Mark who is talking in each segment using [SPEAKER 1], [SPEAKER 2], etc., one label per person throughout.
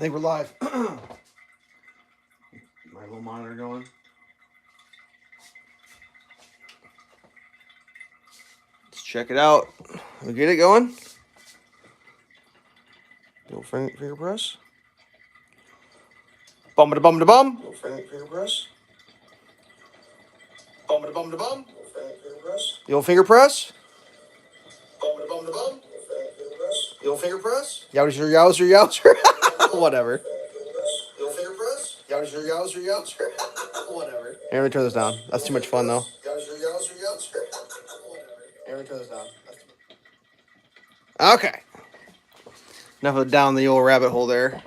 [SPEAKER 1] think we're live. My little monitor going. Let's check it out. We get it going. Little finger press. Bum da bum da bum. Little finger press. Bum da bum da bum. Little finger press. The old finger press. Bum da bum da bum. The old finger press. Yowzer yowzer yowzer. Whatever. The old finger press. Yowzer yowzer yowzer. Whatever. Hey, let me turn this down. That's too much fun though. Yowzer yowzer yowzer. Whatever. Hey, let me turn this down. Okay. Enough of down the old rabbit hole there.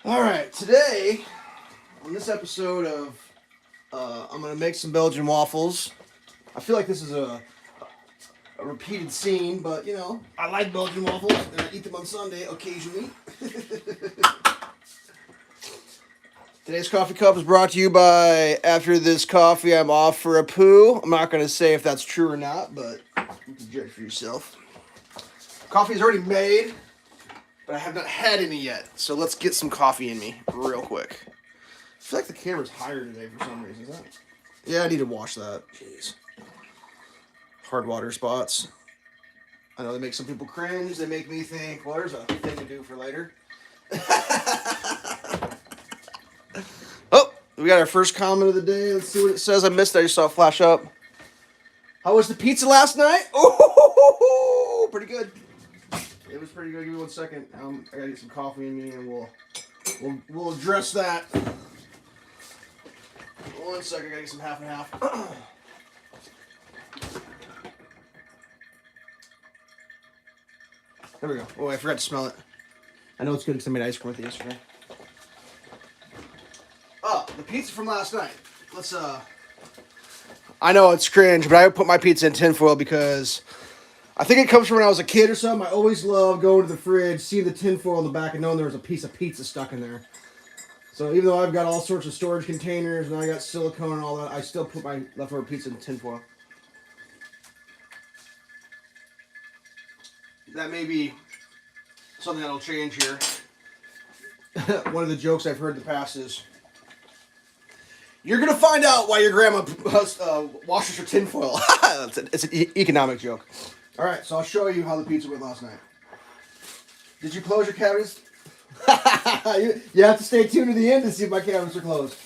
[SPEAKER 1] All right, today on this episode of I'm gonna make some Belgian waffles. I feel like this is a repeated scene, but you know, I like Belgian waffles and I eat them on Sunday occasionally. Today's coffee cup is brought to you by After This Coffee I'm Off for a Poo. I'm not going to say if that's true or not, but you can judge for yourself. Coffee is already made, but I have not had any yet. So let's get some coffee in me real quick. I feel like the camera's higher today for some reason. Is that? Yeah, I need to wash that. Jeez. Hard water spots. I know they make some people cringe. They make me think, well, there's a thing to do for later. Oh, we got our first comment of the day. Let's see what it says. I missed it. I just saw it flash up. How was the pizza last night? Oh, pretty good. It was pretty good. Give me 1 second. I gotta get some coffee in me, and we'll address that. 1 second. I gotta get some half and half. There we go. Oh, I forgot to smell it. I know it's good because I made ice cream with it yesterday. Oh, the pizza from last night. Let's, I know it's cringe, but I put my pizza in tinfoil because I think it comes from when I was a kid or something. I always loved going to the fridge, seeing the tinfoil in the back, and knowing there was a piece of pizza stuck in there. So even though I've got all sorts of storage containers, and I got silicone and all that, I still put my leftover pizza in tinfoil. That may be something that'll change here. One of the jokes I've heard in the past is, you're going to find out why your grandma washes her tinfoil. It's an economic joke. All right, so I'll show you how the pizza went last night. Did you close your cabinets? You have to stay tuned to the end to see if my cabinets are closed.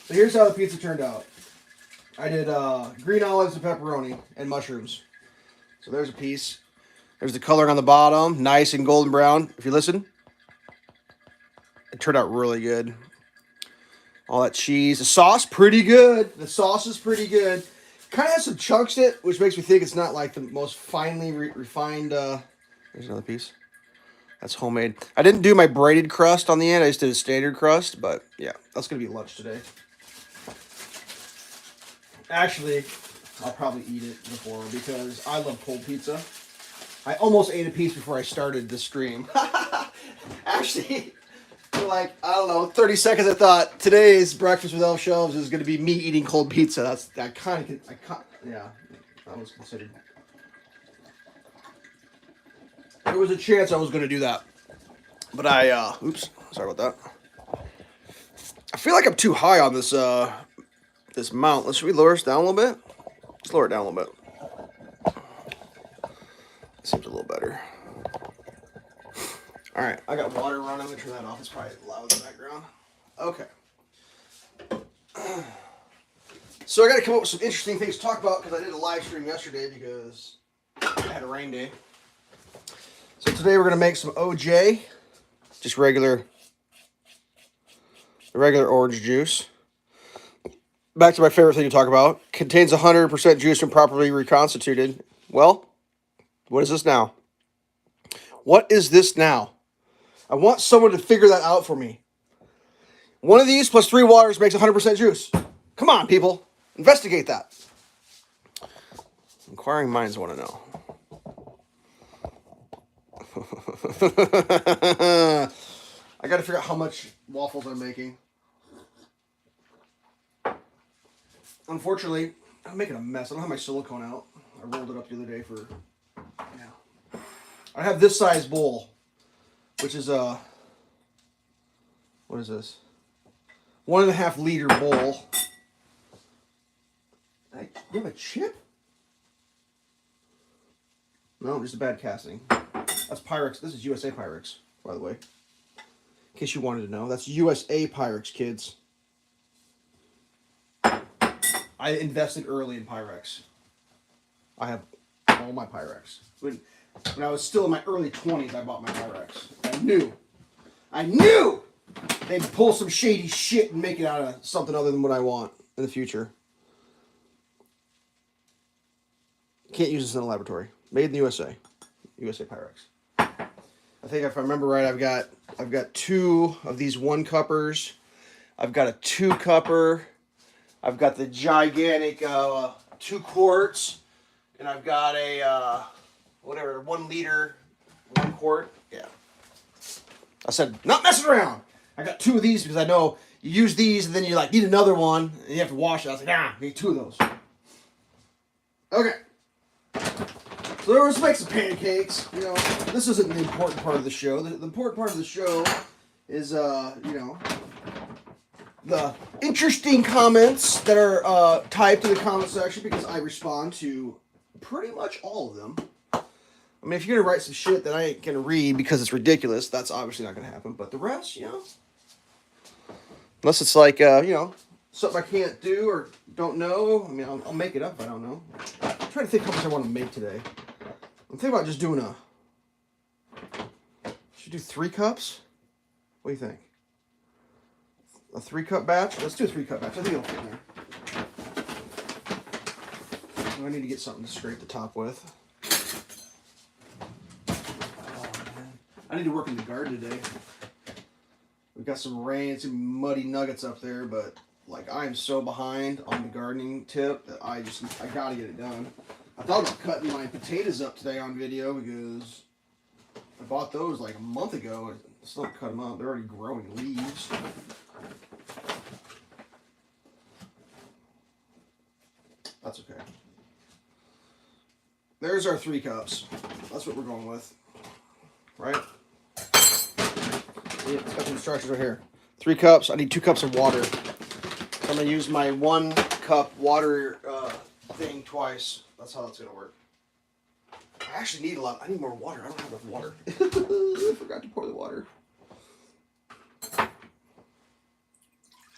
[SPEAKER 1] So here's how the pizza turned out. I did green olives and pepperoni and mushrooms. So there's a piece. There's the coloring on the bottom, nice and golden brown. If you listen, it turned out really good. All that cheese. The sauce, pretty good. The sauce is pretty good. Kind of has some chunks in it, which makes me think it's not like the most finely refined. There's another piece. That's homemade. I didn't do my braided crust on the end. I just did a standard crust, but yeah, that's going to be lunch today. Actually, I'll probably eat it before because I love cold pizza. I almost ate a piece before I started the stream. Actually, for like, I don't know, 30 seconds I thought today's breakfast with Elveshelves is going to be me eating cold pizza. Yeah, that was considered. There was a chance I was going to do that. But oops, sorry about that. I feel like I'm too high on this, this mount. Should we lower this down a little bit? Let's lower it down a little bit. Seems a little better. All right, I got water running. I'm going to turn that off. It's probably loud in the background. Okay. So I got to come up with some interesting things to talk about because I did a live stream yesterday because I had a rain day. So today we're going to make some OJ, just regular orange juice. Back to my favorite thing to talk about. Contains 100% juice when properly reconstituted. Well, what is this now? What is this now? I want someone to figure that out for me. One of these plus 3 waters makes 100% juice. Come on, people. Investigate that. Inquiring minds want to know. I got to figure out how much waffles I'm making. Unfortunately, I'm making a mess. I don't have my silicone out. I rolled it up the other day for... Yeah. I have this size bowl. which is what is this? 1.5 liter bowl. You have a chip? No, just a bad casting. That's Pyrex. This is USA Pyrex, by the way. In case you wanted to know. That's USA Pyrex, kids. I invested early in Pyrex. I have all my Pyrex. When I was still in my early 20s, I bought my Pyrex. I knew they'd pull some shady shit and make it out of something other than what I want in the future. Can't use this in a laboratory. Made in the USA. USA Pyrex. I think if I remember right, I've got 2 of these 1-cuppers. I've got a 2-cupper. I've got the gigantic 2 quarts, and I've got a 1 liter, 1 quart. Yeah. I said, not messing around. I got 2 of these because I know you use these and then you like need another one and you have to wash it. I was like, I need 2 of those. Okay. So let's make some pancakes. You know, this isn't the important part of the show. The important part of the show is, you know, the interesting comments that are typed in the comment section, because I respond to pretty much all of them. I mean, if you're going to write some shit that I ain't going to read because it's ridiculous, that's obviously not going to happen. But the rest, you know, unless it's like, you know, something I can't do or don't know, I mean, I'll make it up if I don't know. I'm trying to think how much I want to make today. I'm thinking about just doing should do 3 cups? What do you think? A 3-cup batch? Let's do a 3-cup batch. I think it'll fit in there. So I need to get something to scrape the top with. Oh, man. I need to work in the garden today. We've got some rain, some muddy nuggets up there, but like I am so behind on the gardening tip that I gotta get it done. I thought about cutting my potatoes up today on video because I bought those like a month ago. I still haven't cut them up. They're already growing leaves. That's okay. There's our 3 cups. That's what we're going with. Right? Yeah, it's got the instructions right here. 3 cups. I need 2 cups of water. So I'm going to use my 1 cup water thing twice. That's how that's going to work. I actually need a lot. I need more water. I don't have enough water. I forgot to pour the water. I'm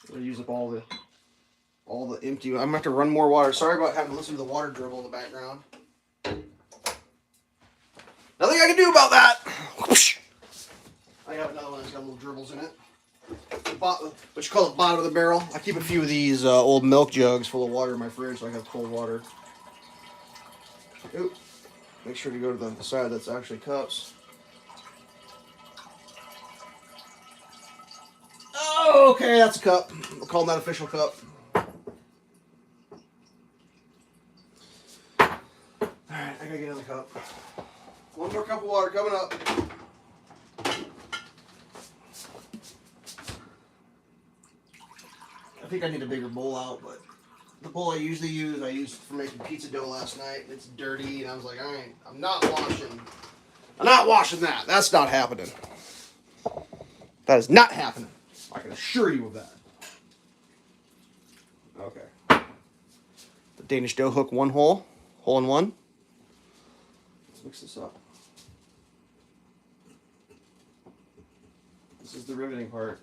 [SPEAKER 1] going to use up all the empty. I'm going to have to run more water. Sorry about having to listen to the water dribble in the background. Nothing I can do about that. I got another one that's got little dribbles in it. What you call it, bottom of the barrel. I keep a few of these old milk jugs full of water in my fridge so I have cold water. Oop. Make sure to go to the side that's actually cups. Oh, okay, that's a cup. We'll call that official cup. Alright, I gotta get another cup. 1 more cup of water coming up. I think I need a bigger bowl out, but the bowl I usually use, I used for making pizza dough last night. It's dirty, and I was like, I'm not washing that. That's not happening. That is not happening. I can assure you of that. Okay. The Danish dough hook, 1 hole in 1. Let's mix this up. This is the riveting part.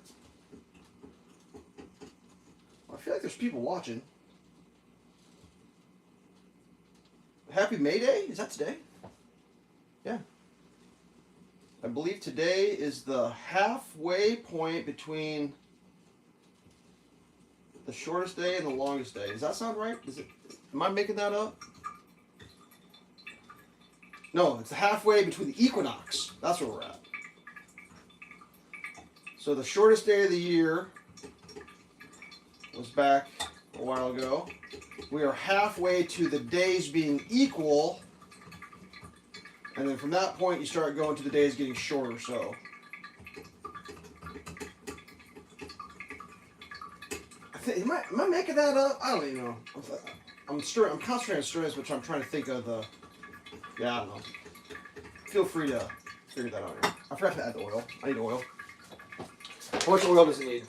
[SPEAKER 1] I feel like there's people watching. Happy May Day? Is that today? Yeah. I believe today is the halfway point between the shortest day and the longest day. Does that sound right? Am I making that up? No, it's the halfway between the equinox. That's where we're at. So the shortest day of the year was back a while ago. We are halfway to the days being equal, and then from that point you start going to the days getting shorter. So am I making that up? I don't even know. I'm concentrating on stress, which I'm trying to think of the. Yeah, I don't know. Feel free to figure that out here. forgot to add the oil. I need oil. How much oil does it need?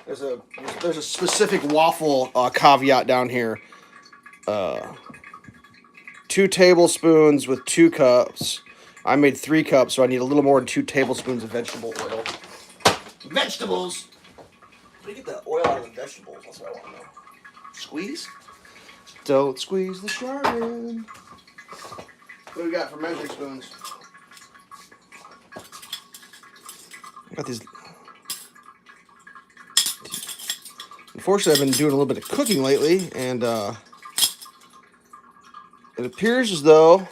[SPEAKER 1] There's a specific waffle caveat down here. 2 tablespoons with 2 cups. I made 3 cups, so I need a little more than 2 tablespoons of vegetable oil. Vegetables! How do you get the oil out of the vegetables? That's what I want to know. Squeeze? Don't squeeze the Charmin. What do we got for measuring spoons? I got these. Unfortunately, I've been doing a little bit of cooking lately, and it appears as though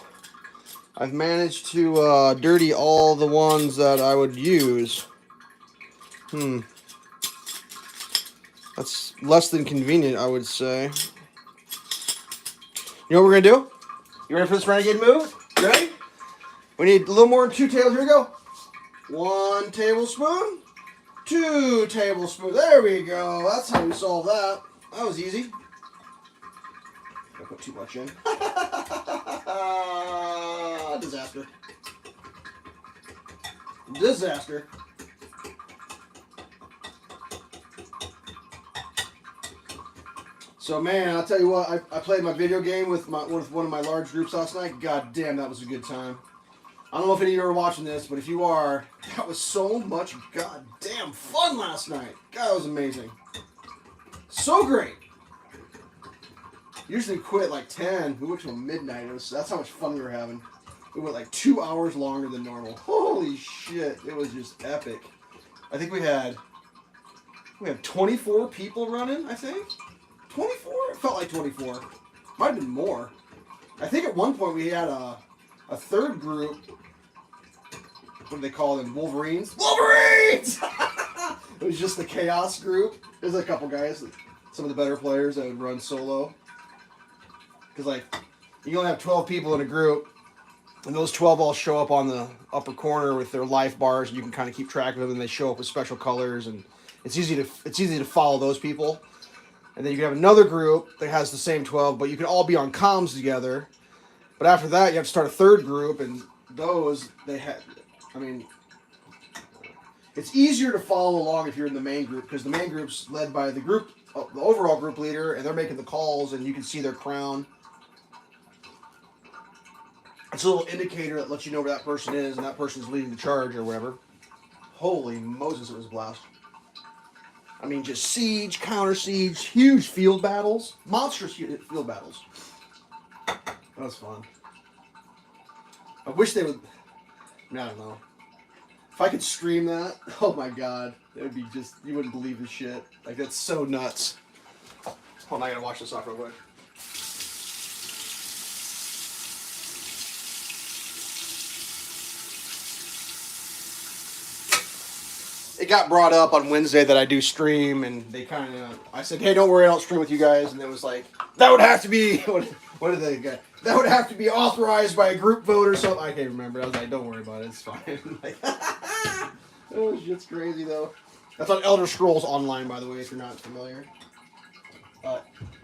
[SPEAKER 1] I've managed to dirty all the ones that I would use. That's less than convenient, I would say. You know what we're going to do? You ready for this renegade move? You ready? We need a little more than 2 tablespoons. Here we go. 1 tablespoon. 2 tablespoons. There we go. That's how we solve that. That was easy. I put too much in. Disaster. Disaster. So man, I'll tell you what, I played my video game with one of my large groups last night. God damn, that was a good time. I don't know if any of you are watching this, but if you are, that was so much goddamn fun last night. God, that was amazing. So great. Usually quit like 10. We went till midnight. That's how much fun we were having. We went like 2 hours longer than normal. Holy shit. It was just epic. I think we had 24 people running, I think. 24? It felt like 24. Might have been more. I think at one point we had a third group. What do they call them? Wolverines? Wolverines! It was just the chaos group. There's a couple guys, some of the better players that would run solo. Because, like, you only have 12 people in a group, and those 12 all show up on the upper corner with their life bars, and you can kind of keep track of them, and they show up with special colors, and it's easy to follow those people. And then you can have another group that has the same 12, but you can all be on comms together. But after that, you have to start a third group, and those, it's easier to follow along if you're in the main group, because the main group's led by the overall group leader, and they're making the calls, and you can see their crown. It's a little indicator that lets you know where that person is, and that person's leading the charge or whatever. Holy Moses, it was a blast. I mean, just siege, counter siege, huge field battles, monstrous field battles. That was fun. I wish they would. I don't know. If I could stream that, oh my god, it would be just, you wouldn't believe the shit. Like, that's so nuts. Hold on, I gotta wash this off real quick. It got brought up on Wednesday that I do stream, and I said, hey, don't worry, I don't stream with you guys, and it was like, that would have to be, what did they get? That would have to be authorized by a group vote or something. I can't remember. I was like, don't worry about it, it's fine. Like, oh, shit's crazy, though. That's on Elder Scrolls Online, by the way, if you're not familiar.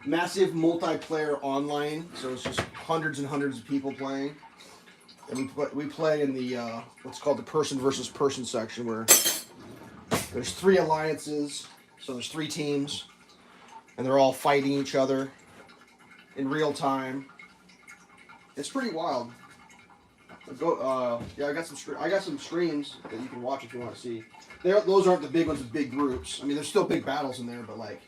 [SPEAKER 1] Massive multiplayer online, so it's just hundreds and hundreds of people playing. And we play in the, what's called the person versus person section, where there's 3 alliances, so there's 3 teams, and they're all fighting each other in real time. It's pretty wild. Yeah, I got some streams that you can watch if you want to see. Those aren't the big ones with big groups. I mean, there's still big battles in there, but like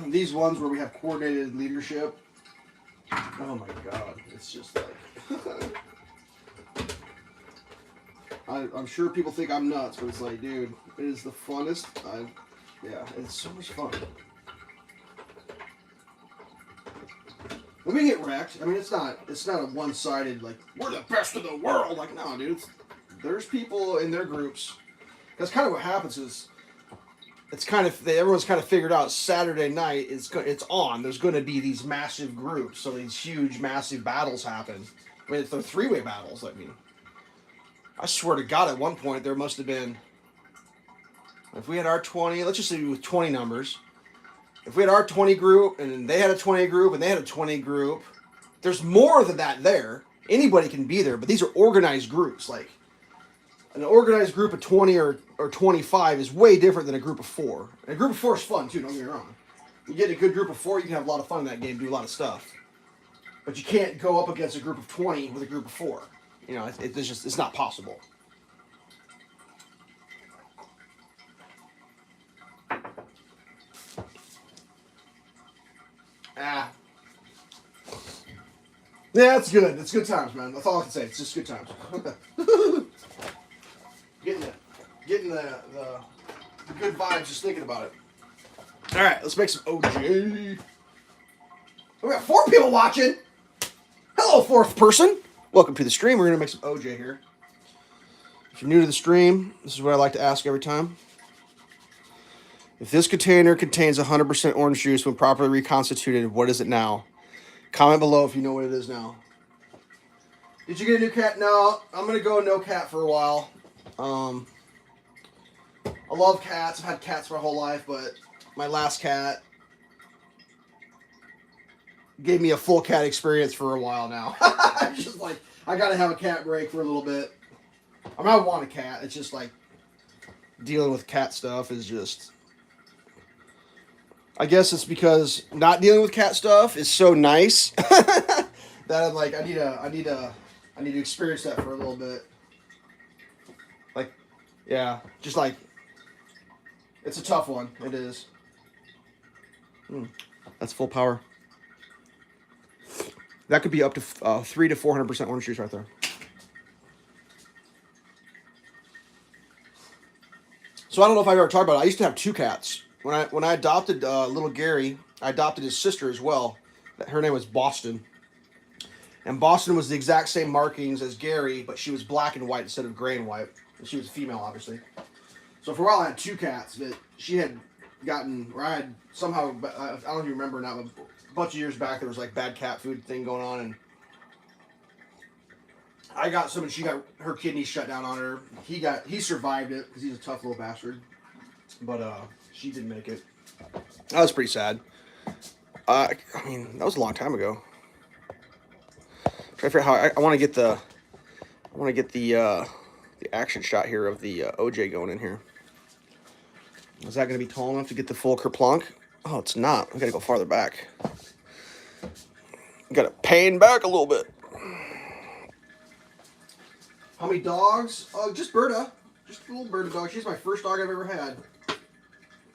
[SPEAKER 1] these ones where we have coordinated leadership. Oh my god, it's just like. I'm sure people think I'm nuts, but it's like, dude, it is the funnest. Yeah, it's so much fun. When we get wrecked, I mean, it's not a one-sided, like, we're the best in the world. Like, no, dude, there's people in their groups. That's kind of what happens is, everyone's kind of figured out Saturday night, it's on. There's going to be these massive groups, so these huge, massive battles happen. I mean, they're 3-way battles, I mean. I swear to God, at one point, there must have been, if we had our 20, let's just say with 20 numbers, if we had our 20 group, and they had a 20 group, and they had a 20 group, there's more than that there. Anybody can be there, but these are organized groups. Like, an organized group of 20 or 25 is way different than a group of 4. And a group of 4 is fun too, don't get me wrong. You get a good group of 4, you can have a lot of fun in that game, do a lot of stuff. But you can't go up against a group of 20 with a group of 4. You know, it's not possible. Ah. Yeah, it's good. It's good times, man. That's all I can say. It's just good times. getting the good vibes just thinking about it. All right, let's make some OJ. We got 4 people watching. Hello, 4th person. Welcome to the stream. We're gonna make some OJ here. If you're new to the stream, this is what I like to ask every time. If this container contains 100% orange juice when properly reconstituted, what is it now? Comment below if you know what it is now. Did you get a new cat? No, I'm going to go no cat for a while. I love cats. I've had cats my whole life, but my last cat gave me a full cat experience for a while now. I'm just like, I got to have a cat break for a little bit. I mean, I want a cat. It's just like dealing with cat stuff is just... I guess it's because not dealing with cat stuff is so nice that I'm like, I need to experience that for a little bit. Like, yeah, just like, it's a tough one. It is. That's full power. That could be up to 300 to 400% orange juice right there. So I don't know if I've ever talked about it. I used to have 2 cats. When I adopted little Gary, I adopted his sister as well. Her name was Boston. And Boston was the exact same markings as Gary, but she was black and white instead of gray and white. And she was a female, obviously. So for a while I had 2 cats that she had gotten, or I had somehow, I don't even remember now, but a bunch of years back there was like bad cat food thing going on, and I got some and she got her kidneys shut down on her. He survived it because he's a tough little bastard. But she didn't make it. That was pretty sad. I mean, that was a long time ago. Try to figure out how I want to get the action shot here of the OJ going in here. Is that going to be tall enough to get the full kerplunk? Oh, it's not. I got to go farther back. Got to pan back a little bit. How many dogs? Oh, just Berta. Just a little Berta dog. She's my first dog I've ever had.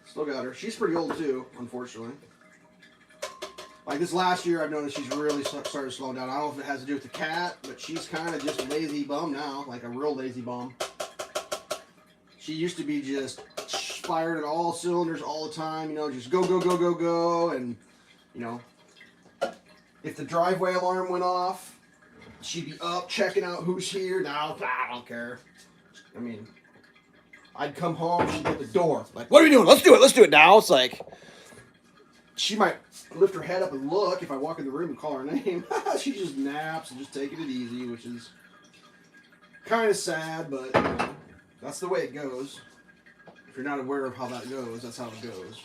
[SPEAKER 1] Still got her. She's pretty old too, unfortunately. Like this last year, I've noticed she's really started slowing down. I don't know if it has to do with the cat, but she's kind of just a lazy bum now, like a real lazy bum. She used to be just fired at all cylinders all the time, you know, just go, go, go, go, go, and, you know, if the driveway alarm went off, she'd be up checking out who's here. Now, I don't care. I mean... I'd come home, she'd be at the door. Like, what are we doing? Let's do it now. It's like, she might lift her head up and look if I walk in the room and call her name. She just naps and just taking it easy, which is kind of sad, but you know, that's the way it goes. If you're not aware of how that goes, that's how it goes.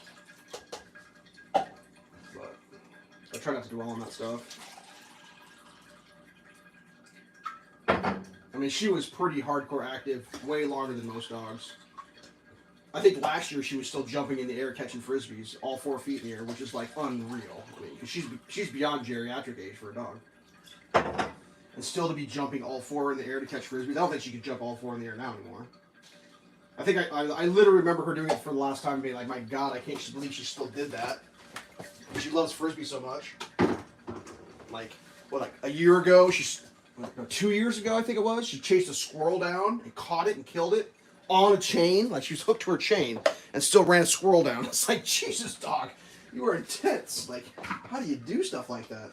[SPEAKER 1] But I try not to dwell on that stuff. I mean, she was pretty hardcore active, way longer than most dogs. I think last year she was still jumping in the air catching frisbees, all 4 feet in the air, which is like unreal. I mean, 'cause she's beyond geriatric age for a dog. And still to be jumping all 4 in the air to catch frisbees, I don't think she could jump all 4 in the air now anymore. I think I literally remember her doing it for the last time and being like, my God, I can't believe she still did that. She loves frisbee so much. Like, what, like a year ago, 2 years ago, I think it was, she chased a squirrel down and caught it and killed it on a chain. Like, she was hooked to her chain and still ran a squirrel down. It's like, Jesus, dog, you are intense. Like, how do you do stuff like that?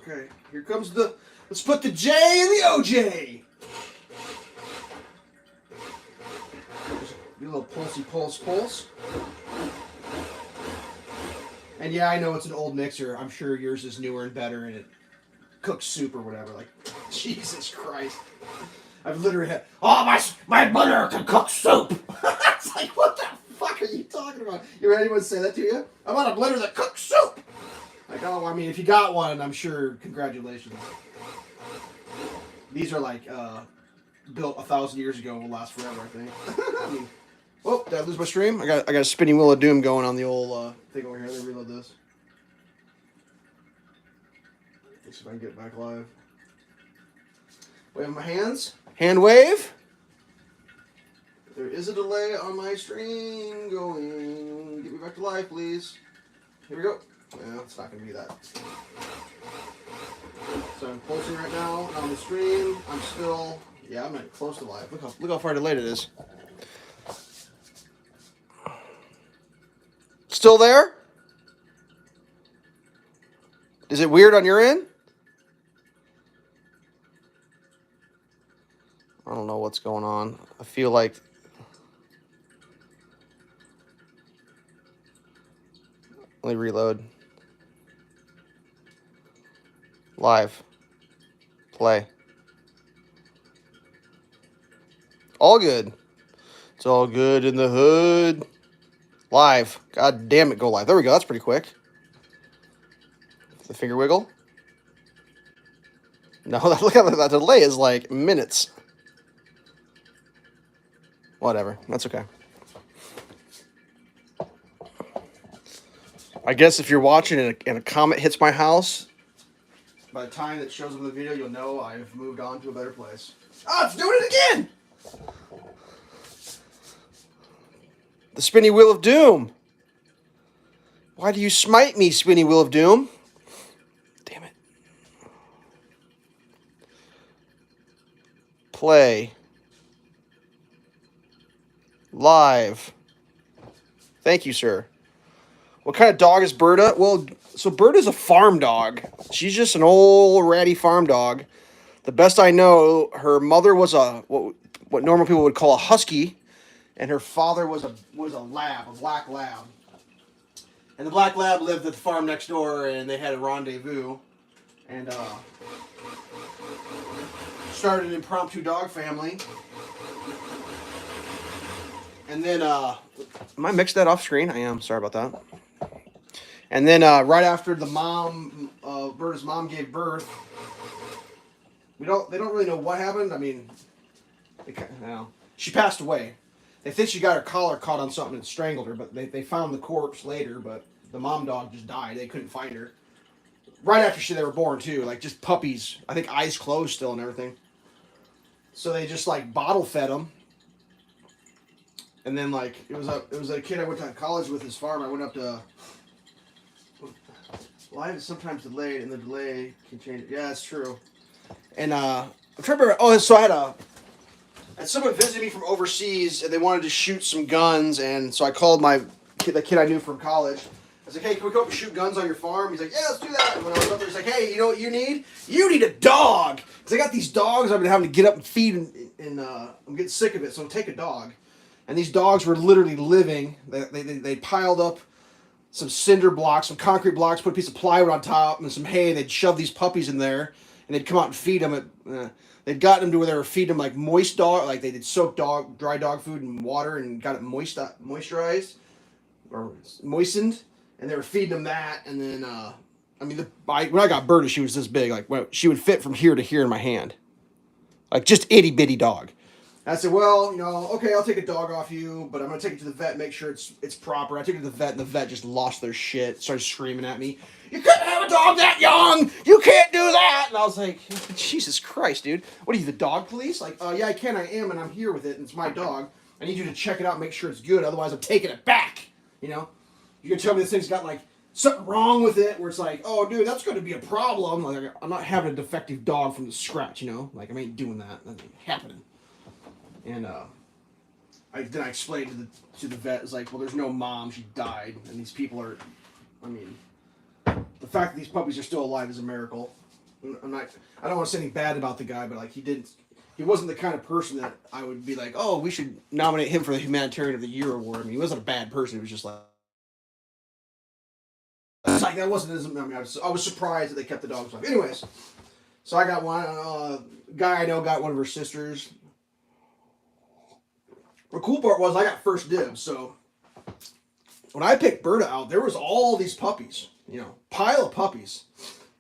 [SPEAKER 1] Okay, here comes let's put the J in the OJ. Do a little pulsey pulse. And yeah, I know it's an old mixer. I'm sure yours is newer and better, and it cooks soup or whatever. Like, Jesus Christ. I've literally had, oh, my mother can cook soup. It's like, what the fuck are you talking about? You ever had anyone say that to you? I want a blender that cooks soup. Like, oh, I mean, if you got one, I'm sure, congratulations. These are like built 1,000 years ago. Will last forever, I think. I mean, oh, did I lose my stream? I got a spinning wheel of doom going on the old thing over here. Let me reload this. Let's see if I can get back live. Wave my hands. Hand wave. There is a delay on my stream going. Get me back to live, please. Here we go. Well, it's not going to be that. So I'm pulsing right now on the stream. I'm still, yeah, I'm not close to live. Look how far delayed it is. Still there? Is it weird on your end? I don't know what's going on. I feel like let me reload. Live. Play. All good. It's all good in the hood. Live. God damn it, go live. There we go. That's pretty quick. The finger wiggle. No, look at that delay is like minutes. Whatever. That's okay. I guess if you're watching and a comet hits my house, by the time it shows up in the video, you'll know I've moved on to a better place. Oh, it's doing it again! The spinny wheel of doom. Why do you smite me, spinny wheel of doom? Damn it. Play. Live. Thank you, sir. What kind of dog is Berta? Well, so Berta's a farm dog. She's just an old ratty farm dog. The best I know, her mother was what normal people would call a husky, and her father was a lab, a black lab. And the black lab lived at the farm next door, and they had a rendezvous, and started an impromptu dog family. And then, am I mixed that off screen? I am. Sorry about that. And then right after the mom, Berta's mom gave birth, they don't really know what happened. I mean, she passed away. They think she got her collar caught on something and strangled her, but they found the corpse later. But the mom dog just died. They couldn't find her. Right after they were born too, like just puppies. I think eyes closed still and everything. So they just like bottle fed them. And then like it was a kid I went to college with his farm. I went up to. Live is sometimes delayed, and the delay can change. Yeah, that's true. And I'm trying to remember. Oh, so I had someone visit me from overseas, and they wanted to shoot some guns, and so I called the kid I knew from college. I was like, "Hey, can we go up and shoot guns on your farm?" He's like, "Yeah, let's do that." And when I was up there, he's like, "Hey, you know what you need? You need a dog, because I got these dogs I've been having to get up and feed, and I'm getting sick of it. So take a dog." And these dogs were literally living. They piled up some cinder blocks, some concrete blocks, put a piece of plywood on top and some hay, and they'd shove these puppies in there, and they'd come out and feed them. They'd gotten them to where they were feeding them like moist dog, like they did soak dry dog food in water and got it moisturized or moistened, and they were feeding them that. And then, when I got Berta, she was this big, like she would fit from here to here in my hand, like just itty bitty dog. I said, well, okay, I'll take a dog off you, but I'm going to take it to the vet, make sure it's proper. I took it to the vet, and the vet just lost their shit, started screaming at me. You couldn't have a dog that young! You can't do that! And I was like, Jesus Christ, dude. What are you, the dog police? Like, yeah, I am, and I'm here with it, and it's my dog. I need you to check it out and make sure it's good, otherwise I'm taking it back, You can tell me this thing's got, like, something wrong with it, where it's like, oh, dude, that's going to be a problem. Like, I'm not having a defective dog from the scratch, Like, I ain't doing that. That ain't happening. And I explained to the vet, it's like, well, there's no mom, she died, and these people are, the fact that these puppies are still alive is a miracle. I don't want to say anything bad about the guy, but like he wasn't the kind of person that I would be like, oh, we should nominate him for the Humanitarian of the Year award. He wasn't a bad person. He was just like, it's like that wasn't his. I was surprised that they kept the dogs alive. Anyways, so I got one. Guy I know got one of her sisters. The cool part was I got first dibs, so when I picked Berta out, there was all these puppies, pile of puppies,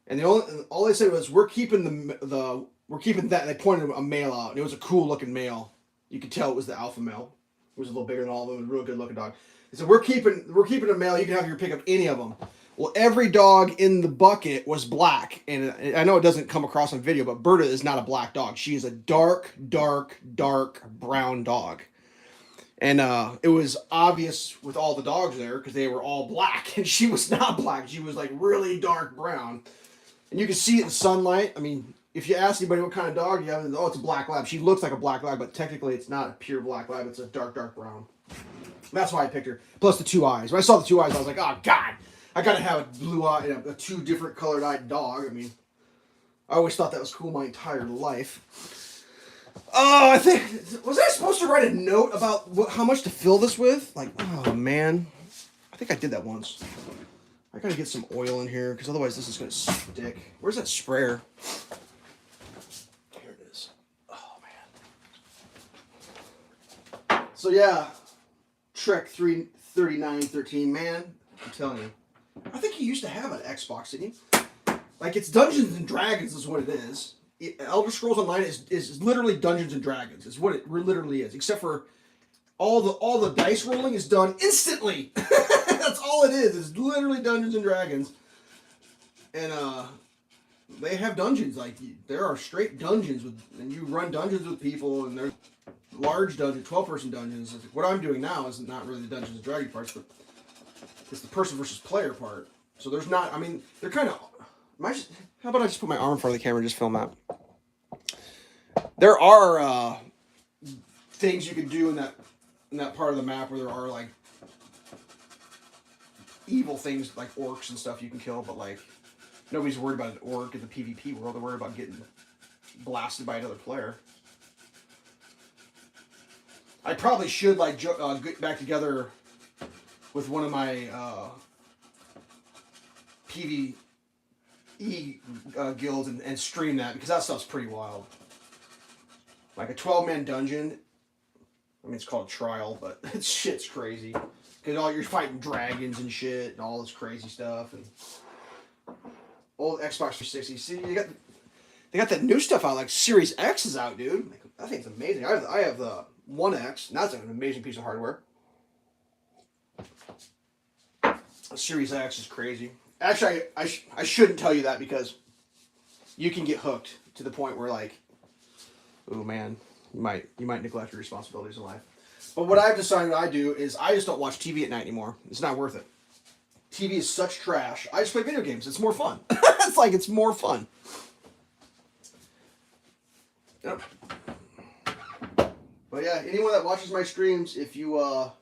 [SPEAKER 1] and all they said was, we're keeping the we're keeping that. They pointed a male out, and it was a cool looking male. You could tell it was the alpha male. It was a little bigger than all of them. It was a real good looking dog. So we're keeping a male. You can have your pick up any of them. Well, every dog in the bucket was black, and I know it doesn't come across on video, but Berta is not a black dog. She is a dark brown dog. And it was obvious with all the dogs there because they were all black, and she was not black. She was like really dark brown, and you can see it in sunlight. I mean, if you ask anybody what kind of dog you have, oh, it's a black lab. She looks like a black lab, but technically it's not a pure black lab. It's a dark brown. That's why I picked her. Plus the two eyes. When I saw the two eyes, I was like, oh God, I gotta have a blue eye and a two different colored eyed dog. I mean, I always thought that was cool my entire life. Oh, I think, was I supposed to write a note about how much to fill this with? Like, oh man, I think I did that once. I gotta get some oil in here because otherwise this is gonna stick. Where's that sprayer? Here it is. Oh man. So yeah, Trek 33913, man, I'm telling you. I think he used to have an Xbox, didn't he? Like, it's Dungeons and Dragons is what it is. Elder Scrolls Online is literally Dungeons and Dragons. It's what it literally is. Except for all the dice rolling is done instantly. That's all it is. It's literally Dungeons and Dragons. And they have dungeons. Like, there are straight dungeons and you run dungeons with people, and they're large dungeons, 12-person dungeons. What I'm doing now is not really the Dungeons and Dragons parts, but it's the person versus player part. So there's not, I mean, they're kind of, how about I just put my arm in front of the camera and just film that? There are things you can do in that part of the map where there are like evil things like orcs and stuff you can kill, but like nobody's worried about an orc in the PvP world. They're worried about getting blasted by another player. I probably should like get back together with one of my PvE guilds and stream that, because that stuff's pretty wild. Like a 12-man dungeon. I mean, it's called a trial, but shit's crazy. Because you're fighting dragons and shit and all this crazy stuff. And old Xbox 360. See, they got that new stuff out. Like Series X is out, dude. That thing's amazing. I have the One X. And that's an amazing piece of hardware. Series X is crazy. Actually, I shouldn't tell you that because you can get hooked to the point where like, oh man, you might neglect your responsibilities in life. But what I've decided I do is I just don't watch TV at night anymore. It's not worth it. TV is such trash. I just play video games. It's more fun. It's more fun. Yep. But yeah, anyone that watches my streams, if you want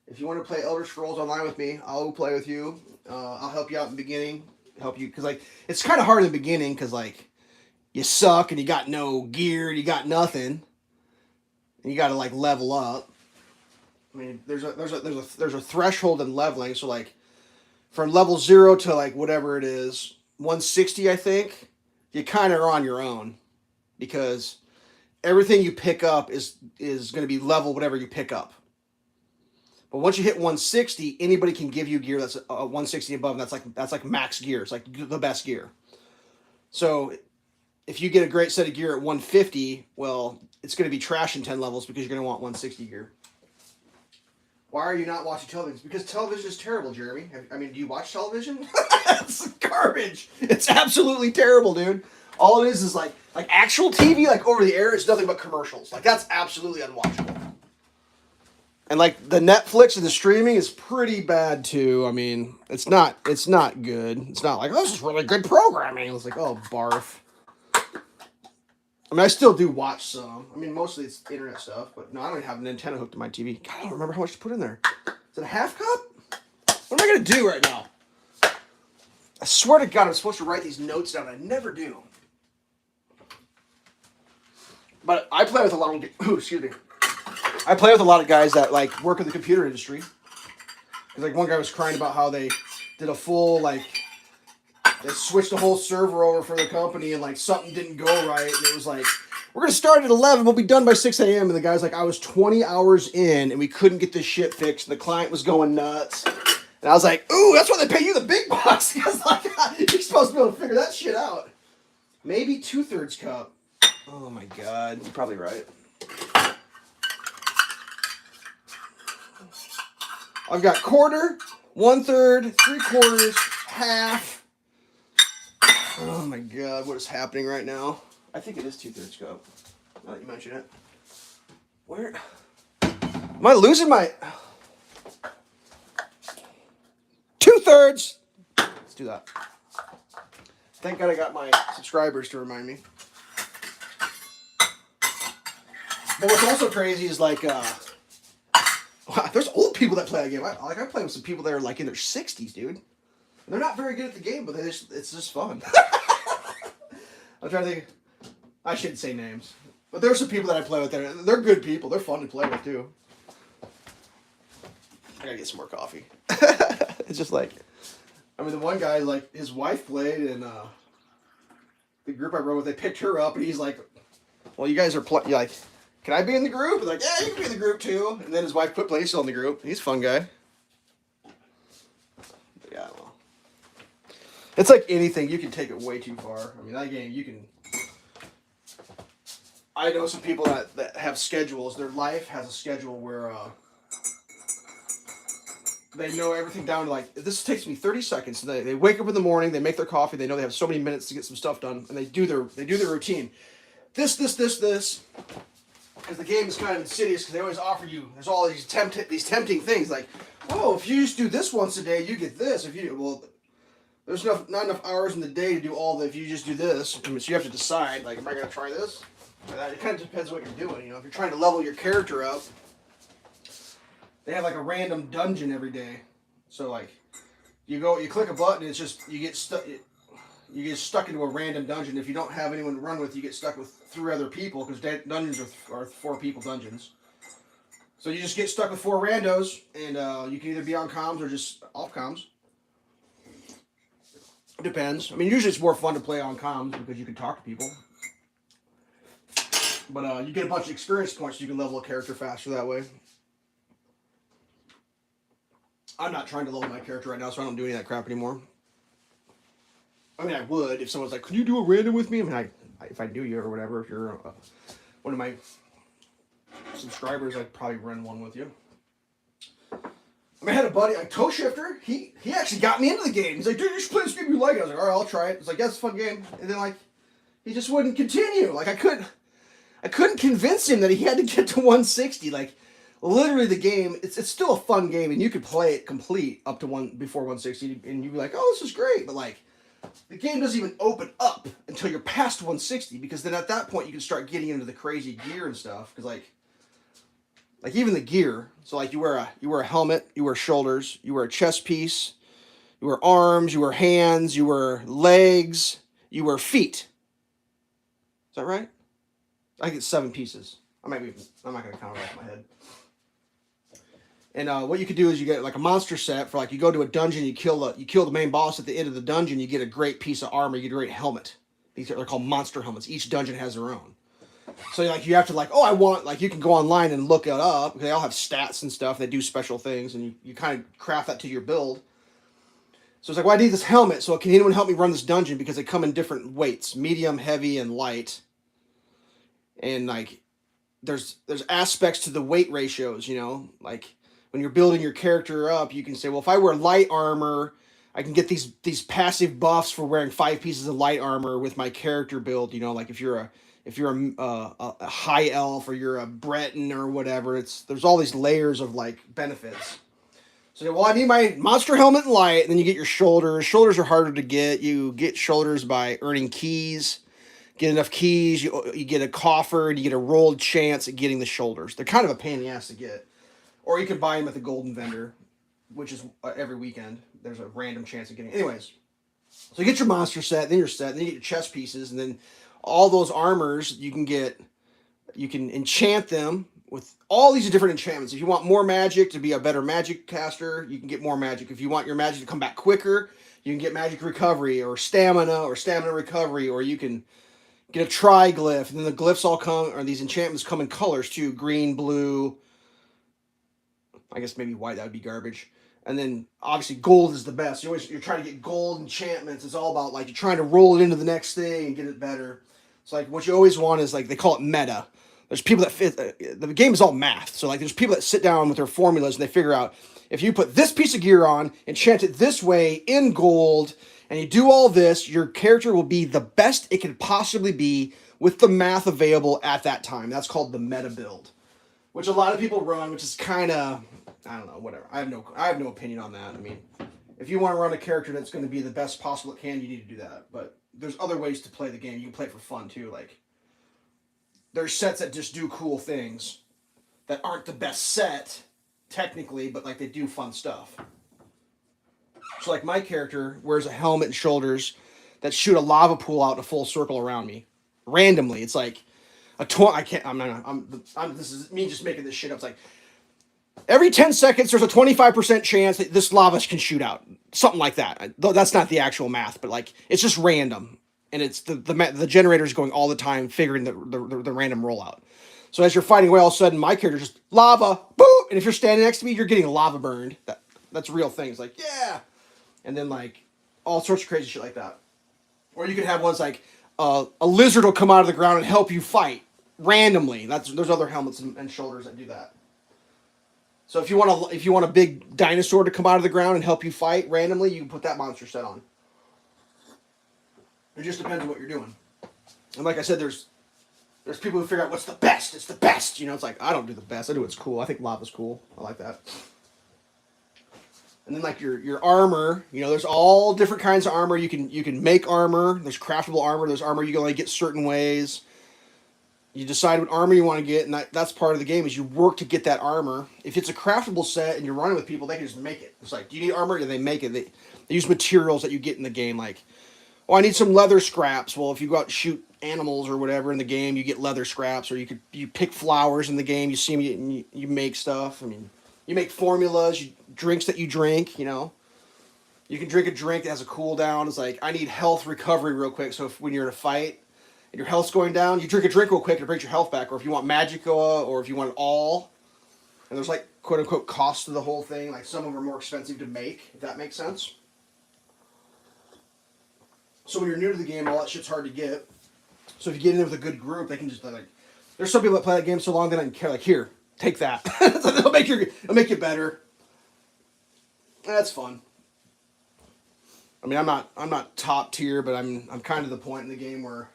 [SPEAKER 1] to play Elder Scrolls Online with me, I'll play with you. I'll help you out in the beginning. Help you, because like it's kind of hard in the beginning because like you suck and you got no gear and you got nothing, and you got to like level up. I mean, there's a threshold in leveling. So like from level 0 to like whatever it is, 160, I think, you kind of are on your own because everything you pick up is going to be level whatever you pick up. But once you hit 160, anybody can give you gear that's 160 above, and that's like max gear. It's like the best gear. So if you get a great set of gear at 150, well, it's going to be trash in 10 levels because you're going to want 160 gear. Why are you not watching television? Because television is terrible, Jeremy. Do you watch television? It's garbage. It's absolutely terrible, dude. All it is like actual TV, like over the air, it's nothing but commercials. Like that's absolutely unwatchable. And like the Netflix and the streaming is pretty bad too. I mean, it's not good. It's not like, oh, this is really good programming. It's like, oh, barf. I mean, I still do watch some. I mean, mostly it's internet stuff, but no, I don't even have an antenna hooked to my TV. God, I don't remember how much to put in there. Is it a half cup? What am I going to do right now? I swear to God, I'm supposed to write these notes down. I never do. But I play with a lot of, excuse me. I play with a lot of guys that like work in the computer industry. Because like one guy was crying about how they did a full like, they switched the whole server over for the company and like something didn't go right. And it was like, we're going to start at 11. We'll be done by 6 a.m. And the guy's like, I was 20 hours in and we couldn't get this shit fixed. And the client was going nuts. And I was like, ooh, that's why they pay you the big bucks. Because like, you're supposed to be able to figure that shit out. Maybe 2/3 cup. Oh my god, you're probably right. I've got quarter, 1/3, 3/4, half. Oh my god, what is happening right now? I think it is 2/3 cup. Now that you mention it. Where? Am I losing my 2/3? Let's do that. Thank God I got my subscribers to remind me. But what's also crazy is like, there's old people that play that game. I play with some people that are like in their 60s, dude. And they're not very good at the game, but it's just fun. I'm trying to think. I shouldn't say names, but there's some people that I play with that they're good people. They're fun to play with too. I gotta get some more coffee. It's just like, I mean, the one guy, like, his wife played, and the group I rode with, they picked her up, and he's like, well, you guys are like, can I be in the group? Like, yeah, you can be in the group too. And then his wife quit playing, he's still in the group. He's a fun guy. But yeah, well, it's like anything, you can take it way too far. I mean, that game, you can. I know some people that have schedules. Their life has a schedule where they know everything down to like, this takes me 30 seconds. They wake up in the morning, they make their coffee, they know they have so many minutes to get some stuff done, and they do their routine. This. Because the game is kind of insidious because they always offer you, there's all these tempting things like, oh, if you just do this once a day, you get this. If you, well, there's not enough hours in the day to do all that if you just do this. So you have to decide, like, am I going to try this? It kind of depends what you're doing. You know, if you're trying to level your character up, they have like a random dungeon every day. So like, you click a button, it's just, you get stuck into a random dungeon. If you don't have anyone to run with, you get stuck with 3 other people, because dungeons are 4 people dungeons. So you just get stuck with 4 randos, and you can either be on comms or just off comms. It depends. I mean, usually it's more fun to play on comms because you can talk to people. But you get a bunch of experience points, so you can level a character faster that way. I'm not trying to level my character right now, so I don't do any of that crap anymore. I mean, I would if someone's like, "Could you do a random with me?" I mean, if I knew you or whatever, if you're one of my subscribers, I'd probably run one with you. I mean, I had a buddy, like Toe Shifter. He actually got me into the game. He's like, "Dude, you should play this game. You like it?" I was like, "All right, I'll try it." It's like, "Yeah, it's a fun game." And then like, he just wouldn't continue. Like I couldn't convince him that he had to get to 160. Like, literally, the game, it's still a fun game, and you could play it complete up to before 160, and you'd be like, "Oh, this is great." But like, the game doesn't even open up until you're past 160, because then at that point you can start getting into the crazy gear and stuff. Because like even the gear, so like you wear a helmet, you wear shoulders, you wear a chest piece, you wear arms, you wear hands, you wear legs, you wear feet. Is that right? I get 7 pieces. I'm not going to count it off my head. And what you could do is you get like a monster set for like, you go to a dungeon, you kill the main boss at the end of the dungeon, you get a great piece of armor, you get a great helmet. They're called monster helmets. Each dungeon has their own. So like you have to like, oh, I want, like, you can go online and look it up. They all have stats and stuff. They do special things, and you kind of craft that to your build. So it's like, well, I need this helmet. So can anyone help me run this dungeon? Because they come in different weights: medium, heavy, and light. And like, there's aspects to the weight ratios, you know, like when you're building your character up, you can say, well, if I wear light armor, I can get these passive buffs for wearing 5 pieces of light armor with my character build. You know, like if you're a high elf, or you're a Breton or whatever, there's all these layers of like benefits. So, well, I need my monster helmet and light, and then you get your shoulders. Shoulders are harder to get. You get shoulders by earning keys. Get enough keys, you get a coffer, and you get a rolled chance at getting the shoulders. They're kind of a pain in the ass to get. Or you can buy them at the golden vendor, which is every weekend. There's a random chance of getting. Anyways, so you get your monster set, then your set, then you get your chest pieces, and then all those armors you can enchant them with all these different enchantments. If you want more magic to be a better magic caster, you can get more magic. If you want your magic to come back quicker, you can get magic recovery or stamina recovery, or you can get a triglyph, and then the glyphs all come, or these enchantments come in colors too: green, blue, I guess maybe white, that would be garbage. And then obviously gold is the best. You're trying to get gold enchantments. It's all about like you're trying to roll it into the next thing and get it better. It's like what you always want is like they call it meta. There's people that fit. The game is all math. So like there's people that sit down with their formulas and they figure out if you put this piece of gear on, enchant it this way in gold, and you do all this, your character will be the best it can possibly be with the math available at that time. That's called the meta build, which a lot of people run, which is kind of, I don't know, whatever. I have no opinion on that. I mean, if you want to run a character that's going to be the best possible it can, you need to do that. But there's other ways to play the game. You can play it for fun too. Like there's sets that just do cool things that aren't the best set technically, but like they do fun stuff. So like my character wears a helmet and shoulders that shoot a lava pool out in a full circle around me randomly. It's like I can't. This is me just making this shit up. It's like every 10 seconds there's a 25% chance that this lava can shoot out. Something like that. That's not the actual math, but like it's just random, and it's the generator's going all the time, figuring the random rollout. So as you're fighting away, all of a sudden my character just lava, boom, and if you're standing next to me, you're getting lava burned. That's real things. Like yeah. And then like all sorts of crazy shit like that. Or you could have ones like a lizard will come out of the ground and help you fight randomly. There's other helmets and shoulders that do that. So if you want a big dinosaur to come out of the ground and help you fight randomly, you can put that monster set on. It just depends on what you're doing. And like I said, there's people who figure out what's the best. It's the best. You know, it's like I don't do the best. I do what's cool. I think lava's cool. I like that. And then like your armor, you know, there's all different kinds of armor. You can make armor. There's craftable armor. There's armor you can only get certain ways. You decide what armor you want to get, and that's part of the game is you work to get that armor. If it's a craftable set and you're running with people, they can just make it. It's like, do you need armor? And they make it. They use materials that you get in the game. Like, oh, I need some leather scraps. Well, if you go out and shoot animals or whatever in the game, you get leather scraps. Or you pick flowers in the game. You see them and you make stuff. I mean, you make formulas, drinks that you drink, you know. You can drink a drink that has a cooldown. It's like, I need health recovery real quick. So when you're in a fight and your health's going down, you drink a drink real quick to bring your health back. Or if you want Magicoa, or if you want it all. And there's like, quote unquote, cost to the whole thing. Like some of them are more expensive to make, if that makes sense. So when you're new to the game, all that shit's hard to get. So if you get in with a good group, they can just like, there's some people that play that game so long they don't care. Like, here, take that. it'll make you better. And that's fun. I mean, I'm not top tier, but I'm kind of the point in the game where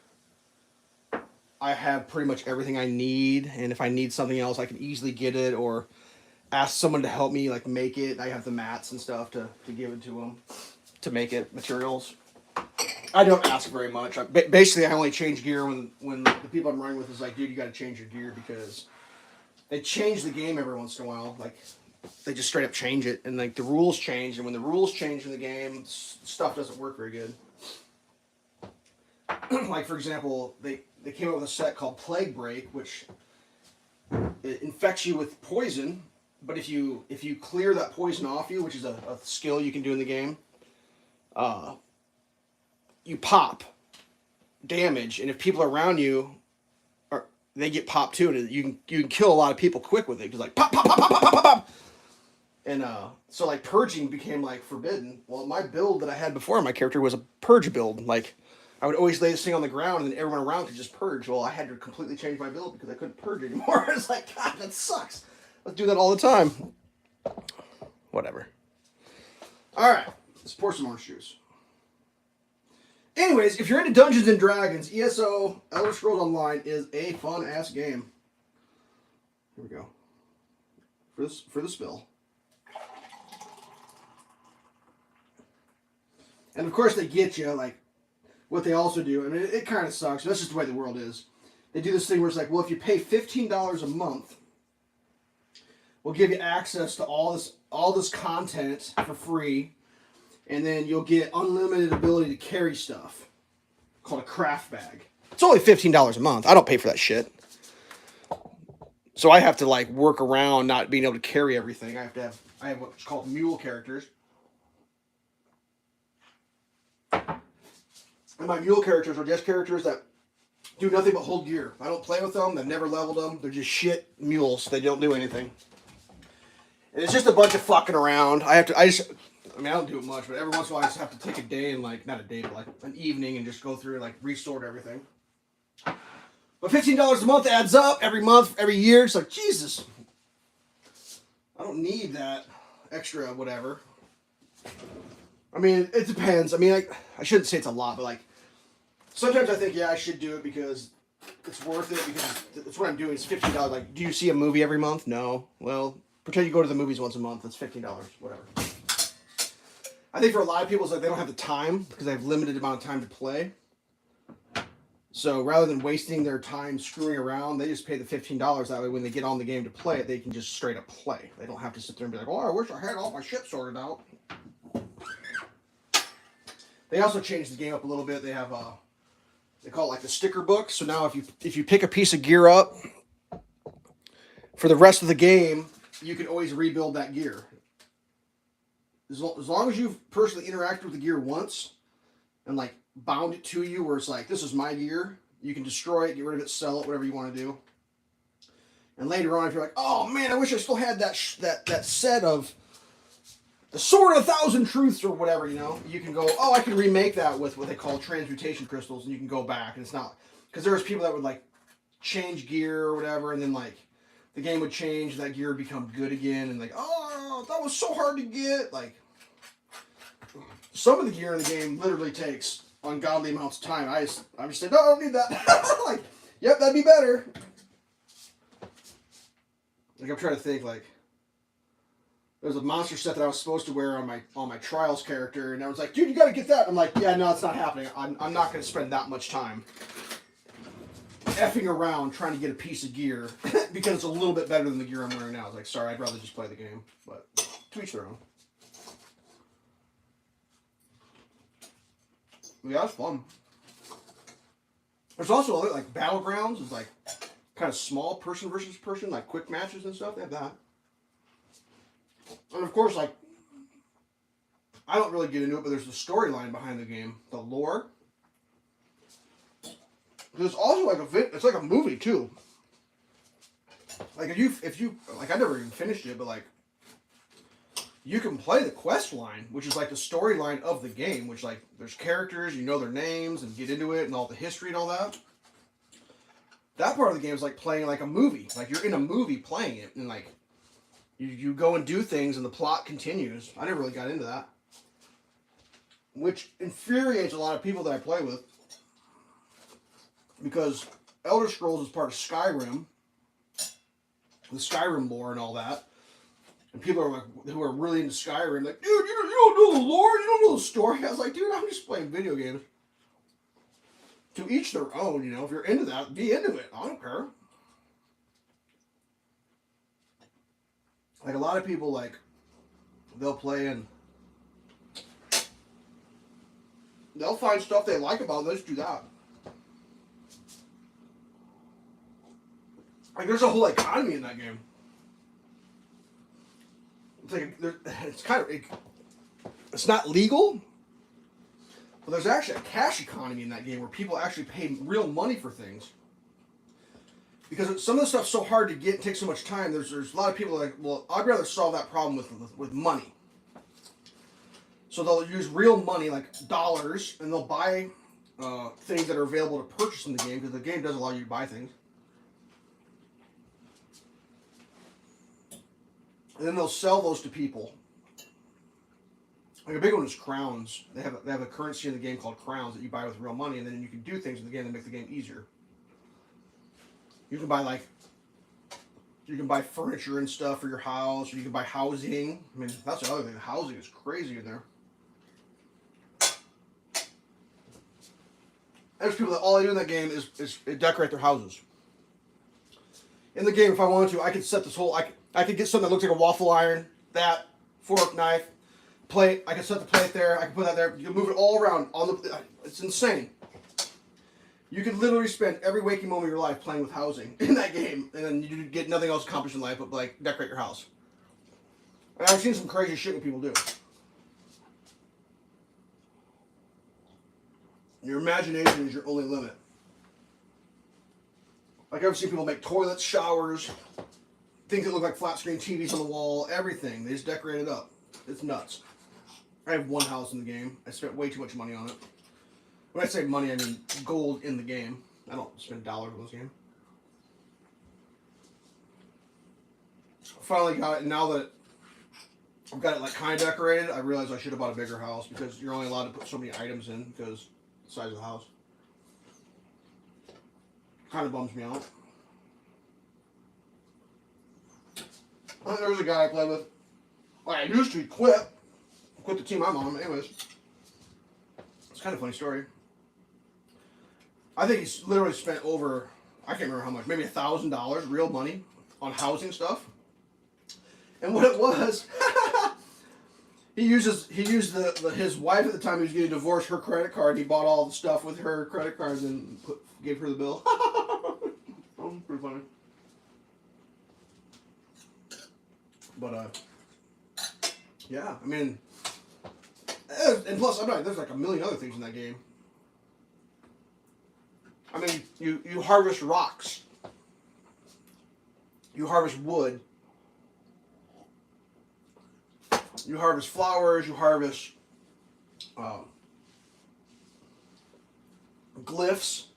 [SPEAKER 1] I have pretty much everything I need, and if I need something else, I can easily get it or ask someone to help me like make it. I have the mats and stuff to give it to them to make it, materials. I don't ask very much. Basically, I only change gear when the people I'm running with is like, dude, you got to change your gear because they change the game every once in a while. Like, they just straight up change it, and like the rules change, and when the rules change in the game, stuff doesn't work very good. Like for example, they came up with a set called Plague Break, which it infects you with poison, but if you clear that poison off you, which is a skill you can do in the game, you pop damage, and if people around you they get popped too, and you can kill a lot of people quick with it because like pop pop pop pop pop pop pop. And so like purging became like forbidden. Well, my build that I had before my character was a purge build. Like I would always lay this thing on the ground and then everyone around could just purge. Well, I had to completely change my build because I couldn't purge anymore. It's like, God, that sucks. Let's do that all the time. Whatever. All right, let's pour some orange juice. Anyways, if you're into Dungeons and Dragons, ESO Elder Scrolls Online is a fun ass game. Here we go. For the spill. And of course they get you, like, what they also do, I mean, it kind of sucks, but that's just the way the world is. They do this thing where it's like, well, if you pay $15 a month, we'll give you access to all this content for free, and then you'll get unlimited ability to carry stuff, called a craft bag. It's only $15 a month. I don't pay for that shit. So I have to, like, work around not being able to carry everything. I have what's called mule characters. And my mule characters are just characters that do nothing but hold gear. I don't play with them. They've never leveled them. They're just shit mules. They don't do anything. And it's just a bunch of fucking around. I don't do it much, but every once in a while I just have to take a day and like, not a day, but like an evening and just go through and like resort everything. But $15 a month adds up every month, every year. It's like, Jesus, I don't need that extra whatever. I mean, it depends. I mean, I shouldn't say it's a lot, but like, sometimes I think, yeah, I should do it because it's worth it, because it's what I'm doing. It's $15. Like, do you see a movie every month? No. Well, pretend you go to the movies once a month. That's $15, whatever. I think for a lot of people, it's like they don't have the time because they have limited amount of time to play. So rather than wasting their time screwing around, they just pay the $15. That way when they get on the game to play it, they can just straight up play. They don't have to sit there and be like, oh, I wish I had all my shit sorted out. They also changed the game up a little bit. They have they call it like the sticker book. So now if you pick a piece of gear up for the rest of the game, you can always rebuild that gear. As long as you've personally interacted with the gear once and like bound it to you where it's like, this is my gear, you can destroy it, get rid of it, sell it, whatever you want to do. And later on, if you're like, oh man, I wish I still had that set of the Sword of 1,000 Truths or whatever, you know, you can go, oh, I can remake that with what they call transmutation crystals, and you can go back, and it's not, because there's people that would like change gear or whatever, and then like the game would change, that gear would become good again, and like, oh, that was so hard to get. Like, some of the gear in the game literally takes ungodly amounts of time. I just said, no, I don't need that. Like, yep, that'd be better. Like, I'm trying to think, like, there's a monster set that I was supposed to wear on my Trials character, and I was like, dude, you gotta get that. I'm like, yeah, no, it's not happening. I'm not gonna spend that much time effing around trying to get a piece of gear because it's a little bit better than the gear I'm wearing now. I was like, sorry, I'd rather just play the game. But to each their own. Yeah, it's fun. There's also like Battlegrounds. It's like kind of small person versus person, like quick matches and stuff. They have that. And of course, like, I don't really get into it, but there's the storyline behind the game, the lore. There's also like it's like a movie too. Like if you like, I never even finished it, but like, you can play the quest line, which is like the storyline of the game, which like there's characters, you know their names, and get into it and all the history and all that. That part of the game is like playing like a movie. Like you're in a movie playing it, and like you go and do things, and the plot continues. I never really got into that, which infuriates a lot of people that I play with, because Elder Scrolls is part of Skyrim, the Skyrim lore and all that. And people are like, who are really into Skyrim, like, dude, you don't know the lore, you don't know the story. I was like, dude, I'm just playing video games. To each their own, you know. If you're into that, be into it. I don't care. Like, a lot of people, like, they'll play and they'll find stuff they like about it, let's do that. Like, there's a whole economy in that game. It's like, it's kind of, it's not legal, but there's actually a cash economy in that game where people actually pay real money for things. Because some of the stuff's so hard to get, it takes so much time, there's a lot of people like, well, I'd rather solve that problem with money. So they'll use real money, like dollars, and they'll buy things that are available to purchase in the game, because the game does allow you to buy things. And then they'll sell those to people. Like a big one is crowns. They have a currency in the game called crowns that you buy with real money, and then you can do things in the game that make the game easier. You can buy furniture and stuff for your house, or you can buy housing. I mean, that's the other thing. Housing is crazy in there. There's people that all they do in that game is decorate their houses. In the game, if I wanted to, I could set this whole, I could get something that looks like a waffle iron, that, fork, knife, plate. I could set the plate there. I can put that there. You can move it all around. It's insane. You could literally spend every waking moment of your life playing with housing in that game, and then you get nothing else accomplished in life but like decorate your house. And I've seen some crazy shit that people do. Your imagination is your only limit. Like, I've seen people make toilets, showers, things that look like flat screen TVs on the wall, everything. They just decorate it up. It's nuts. I have one house in the game. I spent way too much money on it. When I say money, I mean gold in the game. I don't spend dollars on this game. Finally got it. Now that I've got it like kind of decorated, I realized I should have bought a bigger house because you're only allowed to put so many items in because the size of the house. Kind of bums me out. There's a guy I play with. Well, I used to quit the team I'm on. Anyways, it's kind of a funny story. I think he's literally spent over, I can't remember how much, maybe $1,000 real money on housing stuff. And what it was, he used his wife at the time he was getting divorced, her credit card. He bought all the stuff with her credit cards and gave her the bill. Pretty funny. But yeah, I mean, and plus there's like a million other things in that game. I mean, you harvest rocks, you harvest wood, you harvest flowers, you harvest glyphs.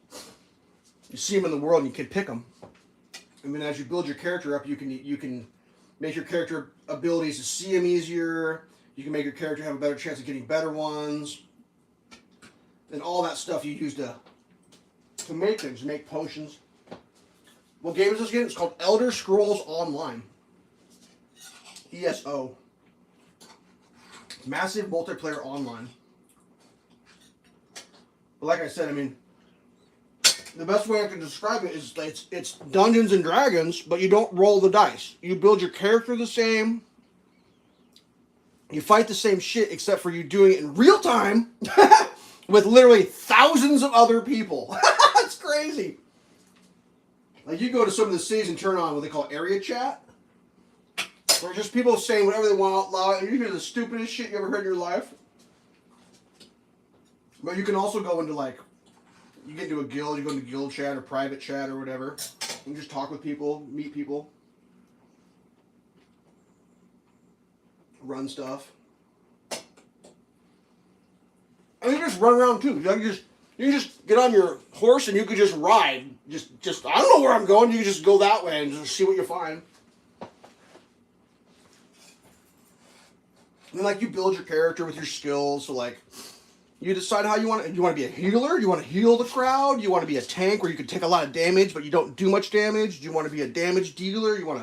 [SPEAKER 1] You see them in the world, and you can pick them. And then as you build your character up, you can make your character abilities to see them easier. You can make your character have a better chance of getting better ones. And all that stuff you use to make things, make potions. What game is this game? It's called Elder Scrolls Online. ESO. Massive multiplayer online. But like I said, I mean, the best way I can describe it is it's Dungeons and Dragons, but you don't roll the dice. You build your character the same. You fight the same shit, except for you doing it in real time with literally thousands of other people. It's crazy. Like, you go to some of the cities and turn on what they call area chat, where just people saying whatever they want out loud, and you hear the stupidest shit you ever heard in your life. But you can also go into, like, you get into a guild, you go into guild chat or private chat or whatever. You can just talk with people, meet people, run stuff. And you just run around too. You can just get on your horse and you can just ride. Just I don't know where I'm going. You can just go that way and just see what you find. And then, like, you build your character with your skills. So, like, you decide how you want to. You want to be a healer? You want to heal the crowd? You want to be a tank where you can take a lot of damage but you don't do much damage? Do you want to be a damage dealer? You want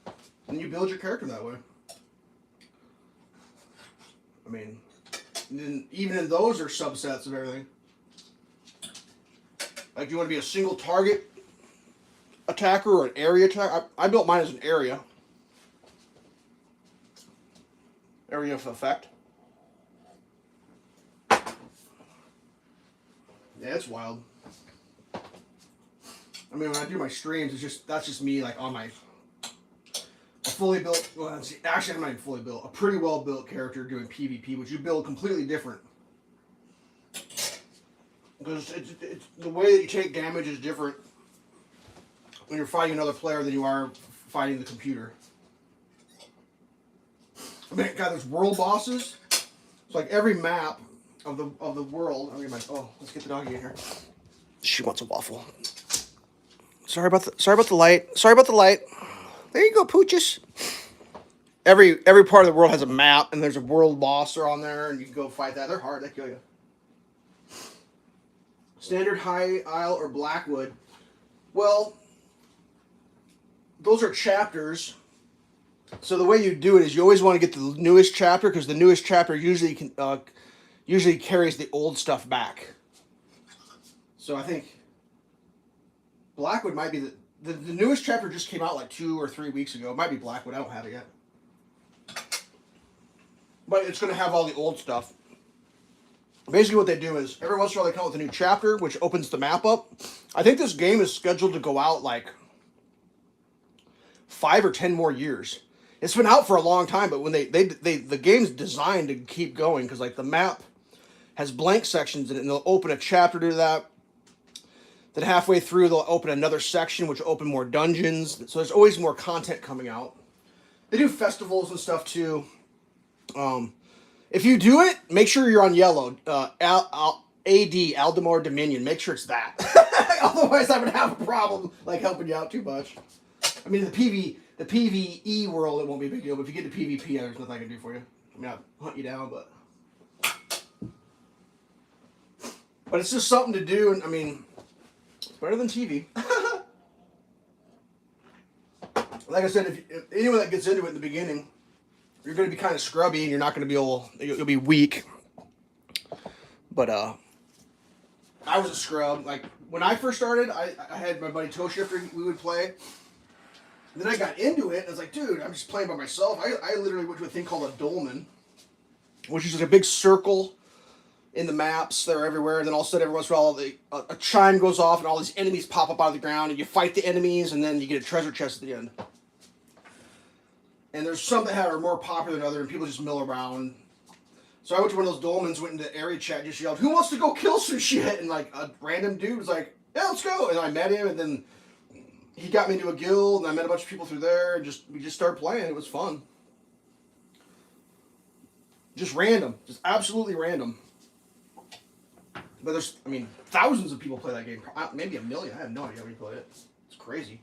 [SPEAKER 1] to. And you build your character that way. I mean, even in those are subsets of everything. Like, you want to be a single target attacker or an area attacker? I built mine as an area. Area of effect. Yeah, it's wild. I mean, when I do my streams, that's just me, like, on my fully built. Well, actually, I'm not even fully built. A pretty well built character doing PvP, which you build completely different. Because it's the way that you take damage is different when you're fighting another player than you are fighting the computer. I mean, God, there's world bosses. It's like every map of the world. Let's get the doggy in here. She wants a waffle. Sorry about the light. Sorry about the light. There you go, Pooches. Every part of the world has a map, and there's a world boss on there, and you can go fight that. They're hard. They kill you. Standard, High Isle, or Blackwood. Well, those are chapters. So the way you do it is you always want to get the newest chapter, because the newest chapter usually carries the old stuff back. So I think Blackwood might be the newest chapter just came out like 2 or 3 weeks ago. It might be Blackwood. I don't have it yet. But it's going to have all the old stuff. Basically what they do is every once in a while they come out with a new chapter, which opens the map up. I think this game is scheduled to go out like 5 or 10 more years. It's been out for a long time, but when the game's designed to keep going, because, like, the map has blank sections in it, and they'll open a chapter to that. Then halfway through, they'll open another section, which will open more dungeons. So there's always more content coming out. They do festivals and stuff too. If you do it, make sure you're on yellow. AD, Aldemar Dominion. Make sure it's that. Otherwise, I would have a problem like helping you out too much. I mean, the PvE world, it won't be a big deal. But if you get to PvP, there's nothing I can do for you. I mean, I'll hunt you down, but it's just something to do, and I mean, it's better than TV. Like I said, if anyone that gets into it in the beginning, you're going to be kind of scrubby, and you're not going to be able. You'll be weak. But I was a scrub. Like when I first started, I had my buddy Toe Shifter. We would play. And then I got into it, and I was like, dude, I'm just playing by myself. I literally went to a thing called a dolmen, which is like a big circle in the maps that are everywhere. And then all of a sudden, every once in a while, a chime goes off, and all these enemies pop up out of the ground, and you fight the enemies, and then you get a treasure chest at the end. And there's some that are more popular than others, and people just mill around. So I went to one of those dolmens, went into area chat, just yelled, "Who wants to go kill some shit?" And like a random dude was like, "Yeah, let's go." And I met him, and then he got me into a guild, and I met a bunch of people through there, and we just started playing. It was fun. Just random. Just absolutely random. But there's, I mean, thousands of people play that game. Maybe a million. I have no idea how many play it. It's crazy.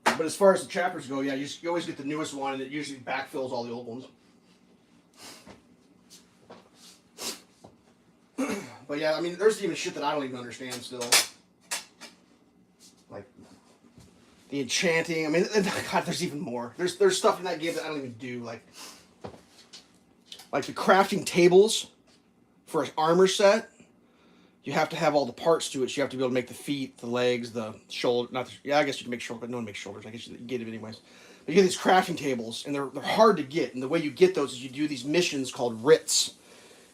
[SPEAKER 1] But as far as the chapters go, yeah, you always get the newest one, and it usually backfills all the old ones. But yeah, I mean, there's even shit that I don't even understand still. Like the enchanting. I mean, God, there's even more. There's stuff in that game that I don't even do. Like the crafting tables for an armor set. You have to have all the parts to it. So you have to be able to make the feet, the legs, the shoulder. I guess you can make shoulders, but no one makes shoulders. I guess you get it anyways. But you get these crafting tables, and they're hard to get. And the way you get those is you do these missions called writs.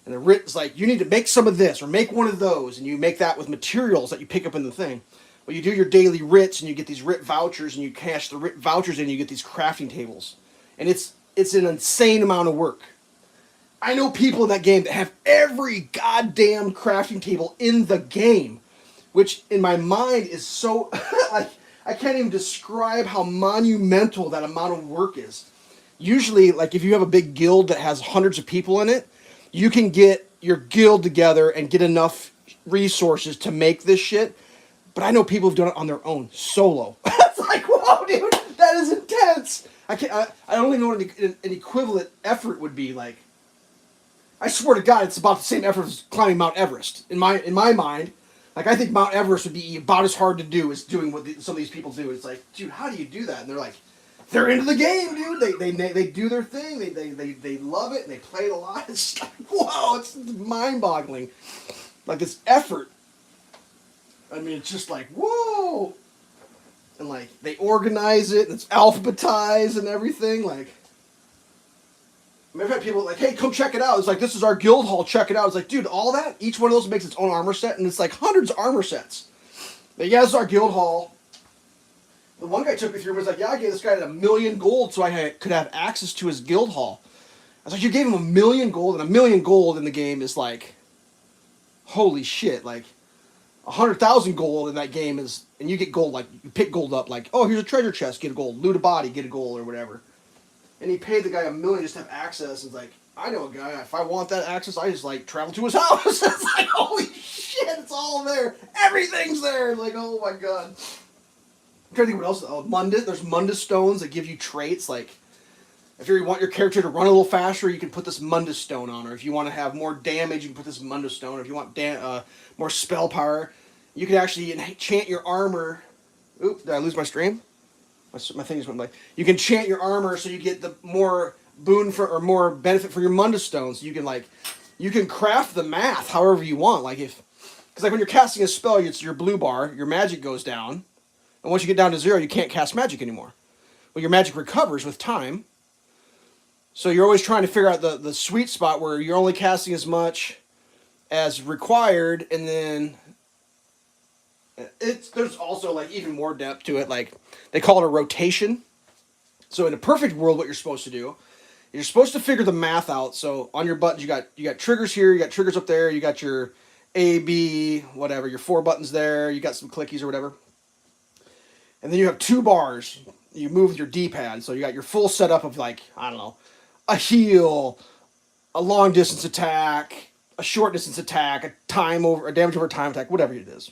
[SPEAKER 1] And the writ is like, you need to make some of this, or make one of those, and you make that with materials that you pick up in the thing. Well, you do your daily writs, and you get these writ vouchers, and you cash the writ vouchers in, and you get these crafting tables. And it's an insane amount of work. I know people in that game that have every goddamn crafting table in the game, which in my mind is so, like, I can't even describe how monumental that amount of work is. Usually, like, if you have a big guild that has hundreds of people in it, you can get your guild together and get enough resources to make this shit. But I know people who've done it on their own, solo. It's like, whoa, dude, that is intense. I don't even know what an equivalent effort would be like. I swear to God, it's about the same effort as climbing Mount Everest. In my mind, like, I think Mount Everest would be about as hard to do as doing what some of these people do. It's like, dude, how do you do that? And they're like, they're into the game, dude. They do their thing. They love it, and they play it a lot. It's like, whoa, it's mind-boggling. Like, this effort. I mean, it's just like, whoa. And, like, they organize it, and it's alphabetized and everything. Like, I mean, I've had people like, hey, come check it out. It's like, this is our guild hall, check it out. It's like, dude, all that? Each one of those makes its own armor set, and it's like hundreds of armor sets. But yeah, this is our guild hall. The one guy took me through and was like, yeah, I gave this guy 1 million gold so I could have access to his guild hall. I was like, you gave him 1 million gold, and 1 million gold in the game is like, holy shit, like, 100,000 gold in that game is, and you get gold, like, you pick gold up, like, oh, here's a treasure chest, get a gold, loot a body, get a gold, or whatever. And he paid the guy 1 million just to have access, and it's like, I know a guy, if I want that access, I just, like, travel to his house. It's like, holy shit, it's all there. Everything's there. Like, oh my God. I'm trying to think what else. Oh, Mundus. There's Mundus stones that give you traits. Like, if you want your character to run a little faster, you can put this Mundus stone on. Or if you want to have more damage, you can put this Mundus stone. Or if you want more spell power, you can actually enchant your armor. Oop, did I lose my stream? My thing just went like. You can enchant your armor so you get the more boon for, or more benefit for your Mundus stones. You can, like, you can craft the math however you want. Like, because like when you're casting a spell, it's your blue bar, your magic goes down. And once you get down to 0, you can't cast magic anymore. Well, your magic recovers with time. So you're always trying to figure out the sweet spot where you're only casting as much as required, and then there's also, like, even more depth to it. Like, they call it a rotation. So in a perfect world, what you're supposed to do, you're supposed to figure the math out. So on your buttons, you got triggers here, you got triggers up there, you got your A, B, whatever, your 4 buttons there, you got some clickies or whatever. And then you have 2 bars. You move with your D-pad. So you got your full setup of, like, I don't know, a heal, a long distance attack, a short distance attack, a damage over time attack, whatever it is.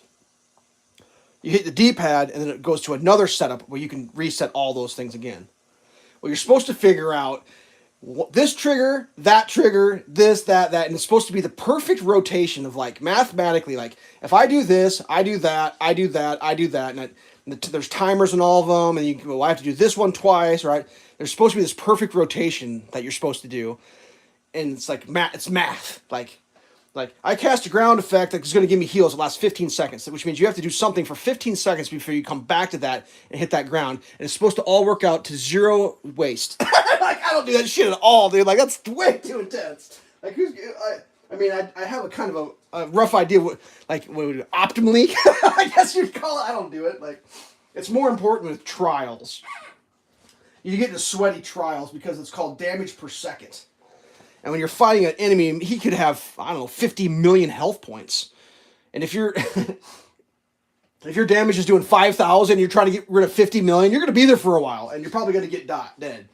[SPEAKER 1] You hit the D-pad, and then it goes to another setup where you can reset all those things again. Well, you're supposed to figure out this trigger, this, that, and it's supposed to be the perfect rotation of like mathematically, like if I do this, I do that, I do that, I do that, there's timers in all of them, and you go, well, I have to do this one twice, right? There's supposed to be this perfect rotation that you're supposed to do, and it's like it's math, like I cast a ground effect that's going to give me heals that last 15 seconds, which means you have to do something for 15 seconds before you come back to that and hit that ground. And it's supposed to all work out to zero waste. Like I don't do that shit at all, dude. Like that's way too intense. Like I have a kind of a rough idea what optimally, I guess you'd call it. I don't do it. Like it's more important with trials. You get into sweaty trials because it's called damage per second. And when you're fighting an enemy, he could have, 50 million health points. And if your damage is doing 5,000, you're trying to get rid of 50 million, you're going to be there for a while, and you're probably going to get dead.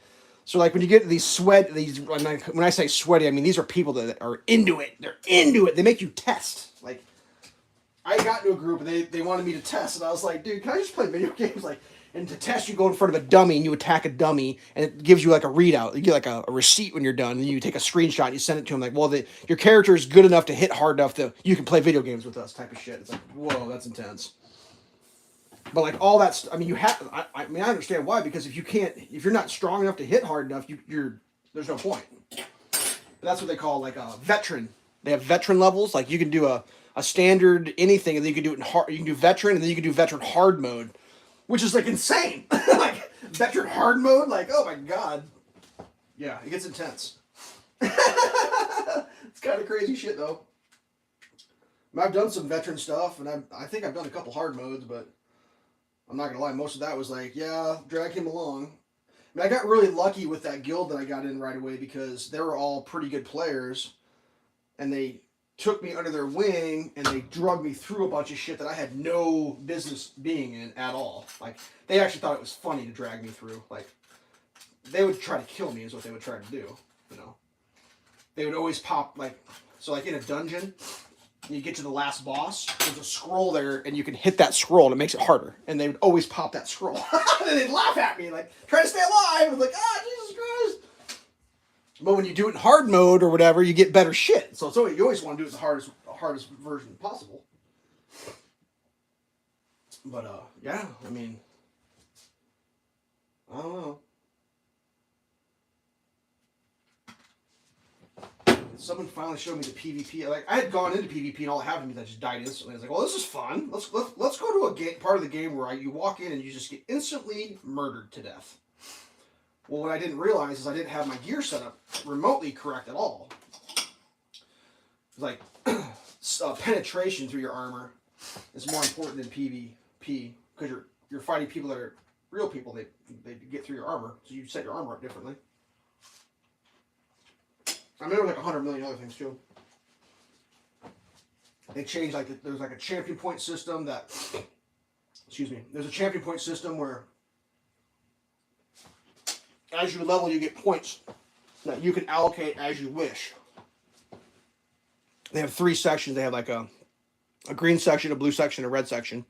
[SPEAKER 1] So like when you get these when I say sweaty, I mean these are people that are into it. They're into it. They make you test. Like I got into a group and they wanted me to test, and I was like, dude, can I just play video games? Like, and to test, you go in front of a dummy and you attack a dummy, and it gives you like a readout. You get like a receipt when you're done, and you take a screenshot and you send it to him. Like, well, your character is good enough to hit hard enough that you can play video games with us, type of shit. It's like, whoa, that's intense. But like all that, I mean, you have. I mean, I understand why, because if you're not strong enough to hit hard enough, there's no point. But that's what they call like a veteran. They have veteran levels. Like you can do a standard anything, and then you can do it in hard. You can do veteran, and then you can do veteran hard mode. Which is like insane. Like veteran hard mode, like oh my god. Yeah, it gets intense. It's kind of crazy shit though. I mean, I've done some veteran stuff, and I think I've done a couple hard modes, but I'm not gonna lie, most of that was like, yeah, drag him along. I mean, I got really lucky with that guild that I got in right away because they were all pretty good players, and they took me under their wing and they drug me through a bunch of shit that I had no business being in at all. Like they actually thought it was funny to drag me through. Like they would try to kill me is what they would try to do. You know, they would always pop like in a dungeon. You get to the last boss. There's a scroll there, and you can hit that scroll, and it makes it harder. And they would always pop that scroll, and they'd laugh at me like try to stay alive. I was like, Jesus Christ. But when you do it in hard mode or whatever, you get better shit. So you always want to do it the hardest version possible. But yeah, I mean, I don't know. Someone finally showed me the PvP. Like I had gone into PvP and all it happened to me that just died instantly. I was like, well, this is fun. Let's go to a part of the game where you walk in and you just get instantly murdered to death. Well, what I didn't realize is I didn't have my gear set up remotely correct at all. Like, penetration through your armor is more important than PvP because you're fighting people that are real people. They get through your armor, so you set your armor up differently. I mean, there was like 100 million other things too. They changed there's like a champion point system that. Excuse me. There's a champion point system where as you level, you get points that you can allocate as you wish. They have 3 sections. They have like a green section, a blue section, a red section.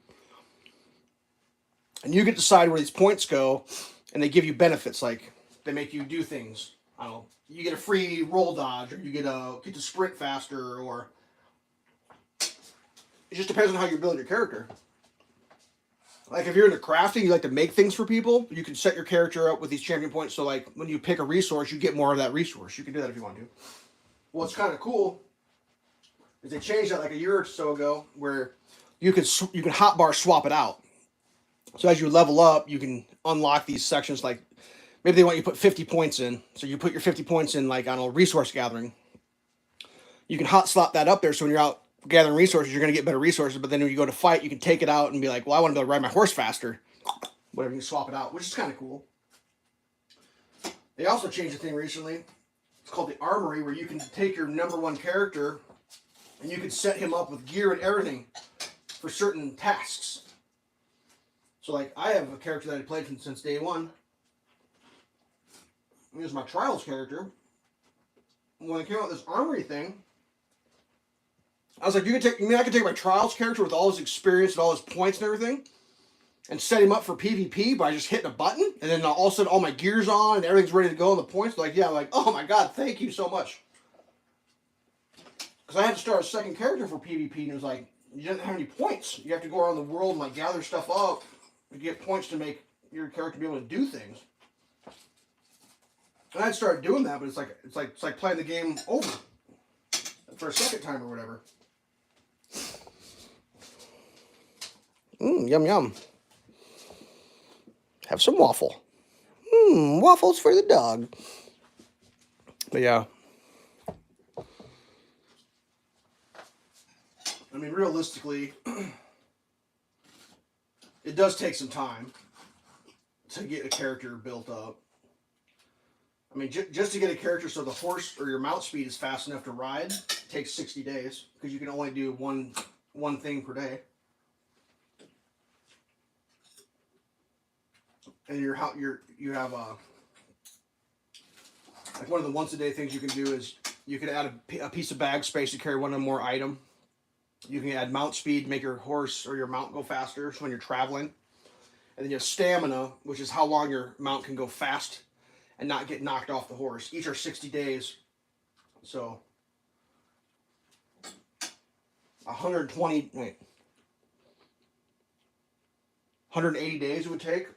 [SPEAKER 1] And you get to decide where these points go, and they give you benefits. Like, they make you do things. I don't know. You get a free roll dodge, or you get to sprint faster, or... It just depends on how you build your character. Like, if you're into crafting, you like to make things for people, you can set your character up with these champion points, so, like, when you pick a resource, you get more of that resource. You can do that if you want to. What's kind of cool is they changed that, like, a year or so ago, where you can hotbar swap it out. So as you level up, you can unlock these sections, like, maybe they want you to put 50 points in, so you put your 50 points in, like, I don't know, resource gathering. You can hot slot that up there, so when you're out gathering resources, you're going to get better resources, but then when you go to fight, you can take it out and be like, well, I want to be able to ride my horse faster. Whatever, you can swap it out, which is kind of cool. They also changed a thing recently. It's called the Armory, where you can take your number 1 character and you can set him up with gear and everything for certain tasks. So, like, I have a character that I played since day 1. Here's my Trials character. When I came out with this Armory thing, I was like, I could take my Trials character with all his experience and all his points and everything, and set him up for PvP by just hitting a button, and then all of a sudden all my gear's on and everything's ready to go, and the points, like, yeah, I'm like, oh my god, thank you so much. Because I had to start a second character for PvP, and it was like, you didn't have any points. You have to go around the world and like gather stuff up to get points to make your character be able to do things. And I'd started doing that, but it's like playing the game over for a second time or whatever. Yum yum. Have some waffle. Waffles for the dog. But yeah. I mean, realistically, it does take some time to get a character built up. I mean, just to get a character so the horse or your mount speed is fast enough to ride takes 60 days because you can only do one thing per day. And you have like one of the once a day things you can do is you can add a piece of bag space to carry one or more item. You can add mount speed, make your horse or your mount go faster when you're traveling. And then you have stamina, which is how long your mount can go fast and not get knocked off the horse. Each are 60 days. So 180 days it would take.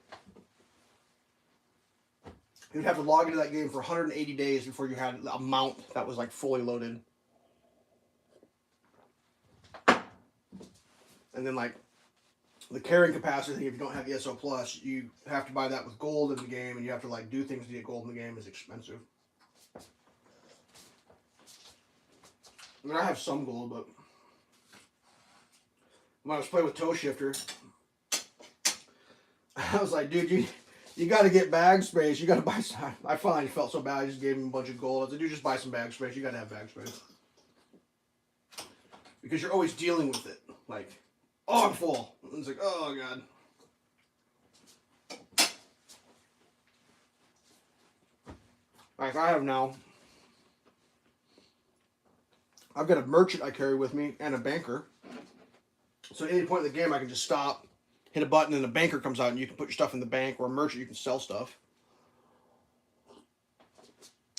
[SPEAKER 1] You'd have to log into that game for 180 days before you had a mount that was like fully loaded. And then like the carrying capacity, if you don't have ESO Plus, you have to buy that with gold in the game, and you have to like do things to get gold in the game. Is expensive. I mean, I have some gold, but when I was playing with Toe Shifter, I was like, dude, you got to get bag space. You got to buy some. I finally felt so bad. I just gave him a bunch of gold. I was like, dude, just buy some bag space. You got to have bag space. Because you're always dealing with it. Like, oh, I'm full. And it's like, oh, God. Like, I have now. I've got a merchant I carry with me and a banker. So at any point in the game, I can just stop, hit a button, and a banker comes out, and you can put your stuff in the bank, or a merchant, you can sell stuff.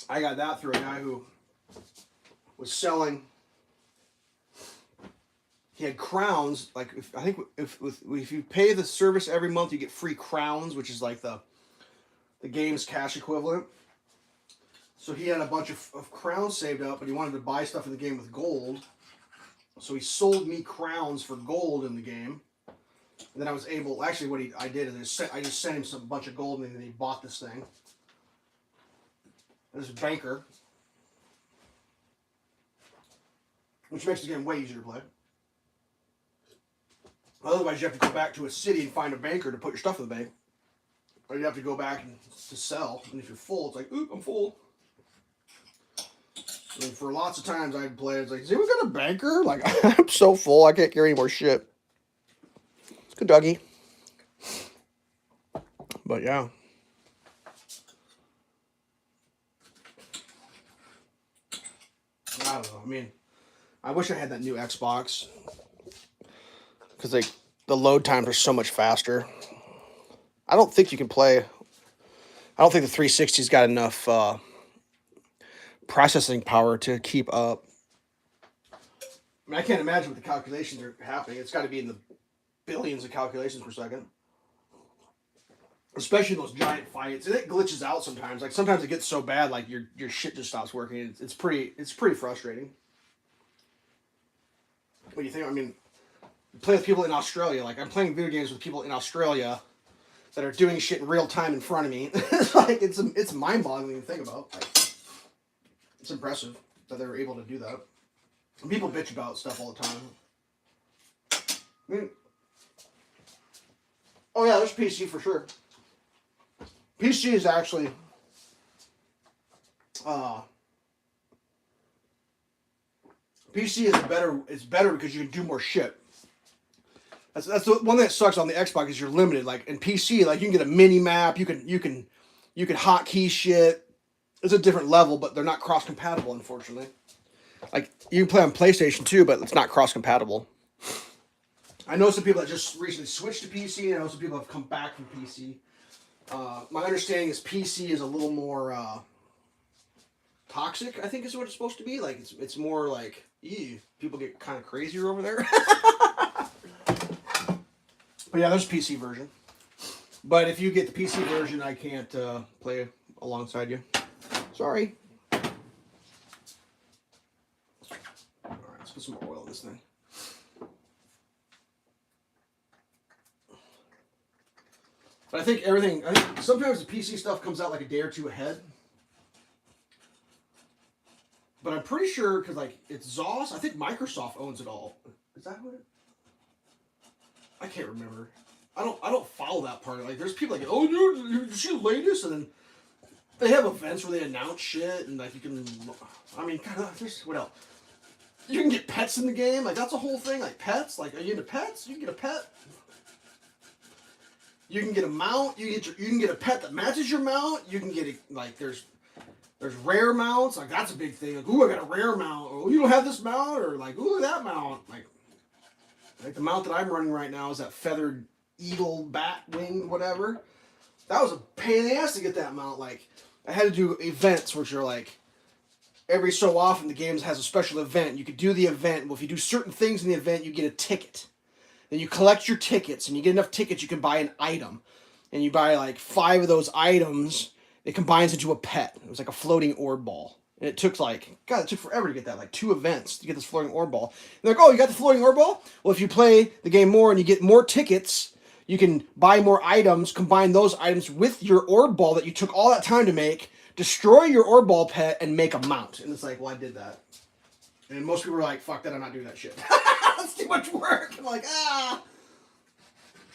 [SPEAKER 1] I got that through a guy who was selling. He had crowns. Like if you pay the service every month, you get free crowns, which is like the game's cash equivalent. So he had a bunch of crowns saved up, but he wanted to buy stuff in the game with gold. So he sold me crowns for gold in the game. And then I was able, actually what I did is I just sent him a bunch of gold, and then he bought this thing. This is banker. Which makes the game way easier to play. Otherwise, you have to go back to a city and find a banker to put your stuff in the bank. Or you have to go back to sell. And if you're full, it's like, oop, I'm full. And for lots of times I'd play, it's like, has anyone got a banker? Like, I'm so full, I can't carry any more shit. Good doggy. But yeah. I don't know. I mean, I wish I had that new Xbox. Because like the load times are so much faster. I don't think you can play. I don't think the 360's got enough processing power to keep up. I mean, I can't imagine what the calculations are happening. It's got to be in the billions of calculations per second. Especially those giant fights. And it glitches out sometimes. Like sometimes it gets so bad, like your shit just stops working. It's pretty frustrating. What do you think? I mean, play with people in Australia. Like I'm playing video games with people in Australia that are doing shit in real time in front of me. It's like it's mind-boggling to think about. Like, it's impressive that they're able to do that. And people bitch about stuff all the time. I mean, oh yeah, there's PC for sure. PC is actually PC is better because you can do more shit. That's the one that sucks on the Xbox is you're limited. Like in PC, like you can get a mini map, you can hotkey shit. It's a different level, but they're not cross compatible, unfortunately. Like, you can play on PlayStation too, but it's not cross-compatible. I know some people that just recently switched to PC, and I know some people have come back from PC. My understanding is PC is a little more toxic, I think is what it's supposed to be. Like, it's more like, ew, people get kind of crazier over there. But yeah, there's a PC version. But if you get the PC version, I can't play alongside you. Sorry. Alright, let's put some more oil in this thing. But I think sometimes the PC stuff comes out like a day or two ahead. But I'm pretty sure, because like it's ZOS, I think Microsoft owns it all. Is that what it? I can't remember. I don't follow that part. Like, there's people like, oh, you see the latest, and then they have events where they announce shit, and like you can, I mean, kind of, there's what else? You can get pets in the game. Like, that's a whole thing. Like, pets. Like, are you into pets? You can get a pet. You can get a mount. You can get a pet that matches your mount. You can get like there's rare mounts. Like, that's a big thing. Like, ooh, I got a rare mount. Oh, you don't have this mount, or like, ooh, that mount. Like the mount that I'm running right now is that feathered eagle bat wing whatever. That was a pain in the ass to get that mount. Like, I had to do events which are like every so often the game has a special event. You could do the event. Well, if you do certain things in the event, you get a ticket. Then you collect your tickets, and you get enough tickets, you can buy an item. And you buy like 5 of those items, it combines into a pet. It was like a floating orb ball. And it took it took forever to get that, like 2 events to get this floating orb ball. And they're like, oh, you got the floating orb ball? Well, if you play the game more and you get more tickets, you can buy more items, combine those items with your orb ball that you took all that time to make, destroy your orb ball pet, and make a mount. And it's like, well, I did that. And most people are like, fuck that, I'm not doing that shit. That's too much work. I'm like,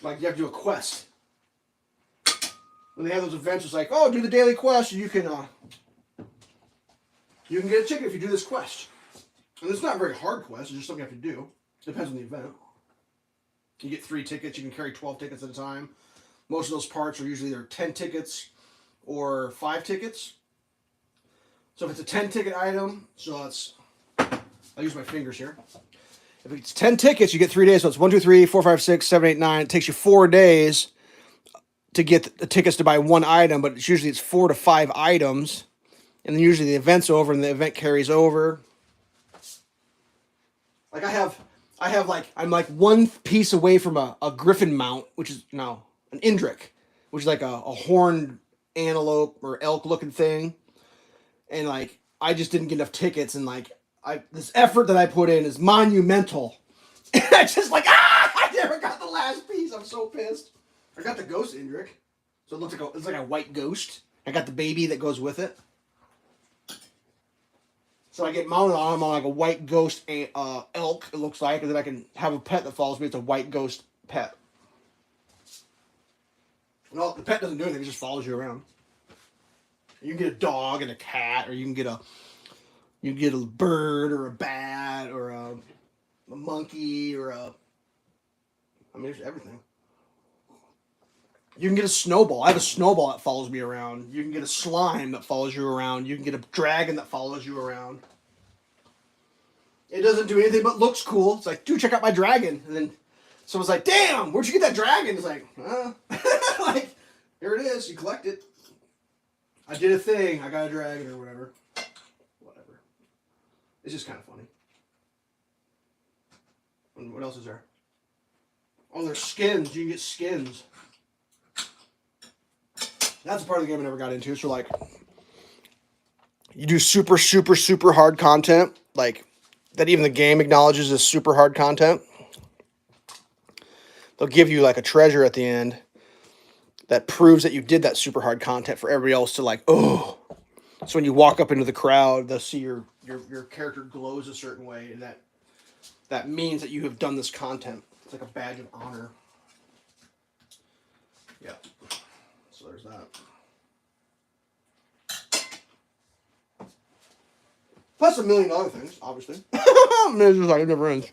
[SPEAKER 1] Like, you have to do a quest. When they have those events, it's like, oh, do the daily quest, and you can get a ticket if you do this quest. And it's not a very hard quest, it's just something you have to do. Depends on the event. You get 3 tickets, you can carry 12 tickets at a time. Most of those parts are usually either 10 tickets or 5 tickets. So if it's a 10 ticket item, so it's, I'll use my fingers here. If it's 10 tickets, you get 3 days. So it's 1, 2, 3, 4, 5, 6, 7, 8, 9. It takes you 4 days to get the tickets to buy 1 item, but it's usually 4 to 5 items. And then usually the event's over and the event carries over. Like, I'm like 1 piece away from a griffin mount, which is an Indrik, which is like a horned antelope or elk looking thing. And like, I just didn't get enough tickets, and like, this effort that I put in is monumental. And I just like, I never got the last piece. I'm so pissed. I got the ghost Indrik, so it's like a white ghost. I got the baby that goes with it. So I get mounted on him on like a white ghost elk, it looks like, and then I can have a pet that follows me. It's a white ghost pet. No, the pet doesn't do anything. It just follows you around. You can get a dog and a cat, or you can get a bird or a bat or a monkey or there's everything. You can get a snowball. I have a snowball that follows me around. You can get a slime that follows you around. You can get a dragon that follows you around. It doesn't do anything but looks cool. It's like, dude, check out my dragon. And then someone's like, damn, where'd you get that dragon? It's like, like, here it is. You collect it. I did a thing. I got a dragon or whatever. Whatever. It's just kind of funny. And what else is there? Oh, there's skins. You can get skins. That's a part of the game I never got into. So, like, you do super, super, super hard content, like, that even the game acknowledges is super hard content. They'll give you, like, a treasure at the end that proves that you did that super hard content for everybody else to, like, oh. So when you walk up into the crowd, they'll see your character glows a certain way, and that means that you have done this content. It's like a badge of honor. Yeah. So there's that. Plus a million other things, obviously. It's just like it never ends.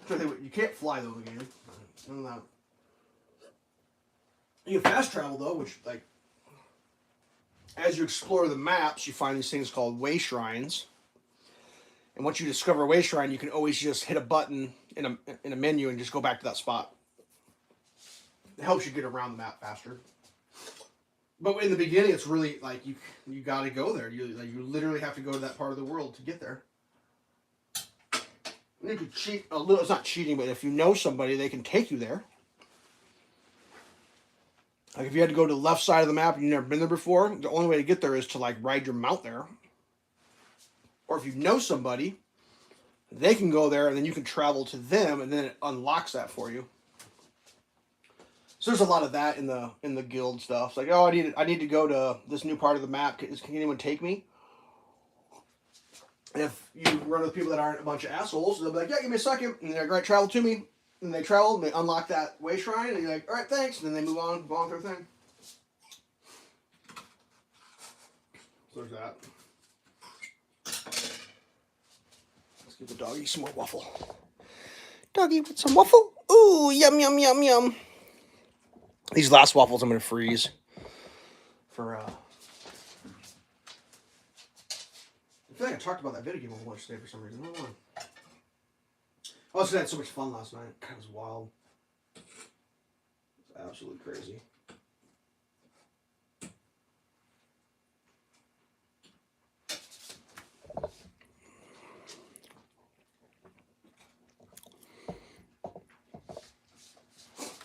[SPEAKER 1] You can't fly though in the game. You can fast travel though, which like as you explore the maps, you find these things called way shrines. And once you discover a way shrine, you can always just hit a button in a menu and just go back to that spot. It helps you get around the map faster. But in the beginning, it's really like you got to go there. You literally have to go to that part of the world to get there. And you can cheat a little. It's not cheating, but if you know somebody, they can take you there. Like if you had to go to the left side of the map and you've never been there before, the only way to get there is to like ride your mount there. Or if you know somebody, they can go there and then you can travel to them and then it unlocks that for you. So there's a lot of that in the guild stuff. It's like, oh, I need to go to this new part of the map. Can anyone take me? And if you run with people that aren't a bunch of assholes, they'll be like, yeah, give me a second. And they're like, all right, travel to me. And they travel, and they unlock that way shrine, and you're like, all right, thanks. And then they move on with their thing. So there's that. Let's give the doggy some more waffle. Doggy with some waffle? Ooh, yum, yum, yum, yum. These last waffles I'm going to freeze for, I feel like I talked about that video game I watched today for some reason. I don't know. I also had so much fun last night. It was wild. It was absolutely crazy.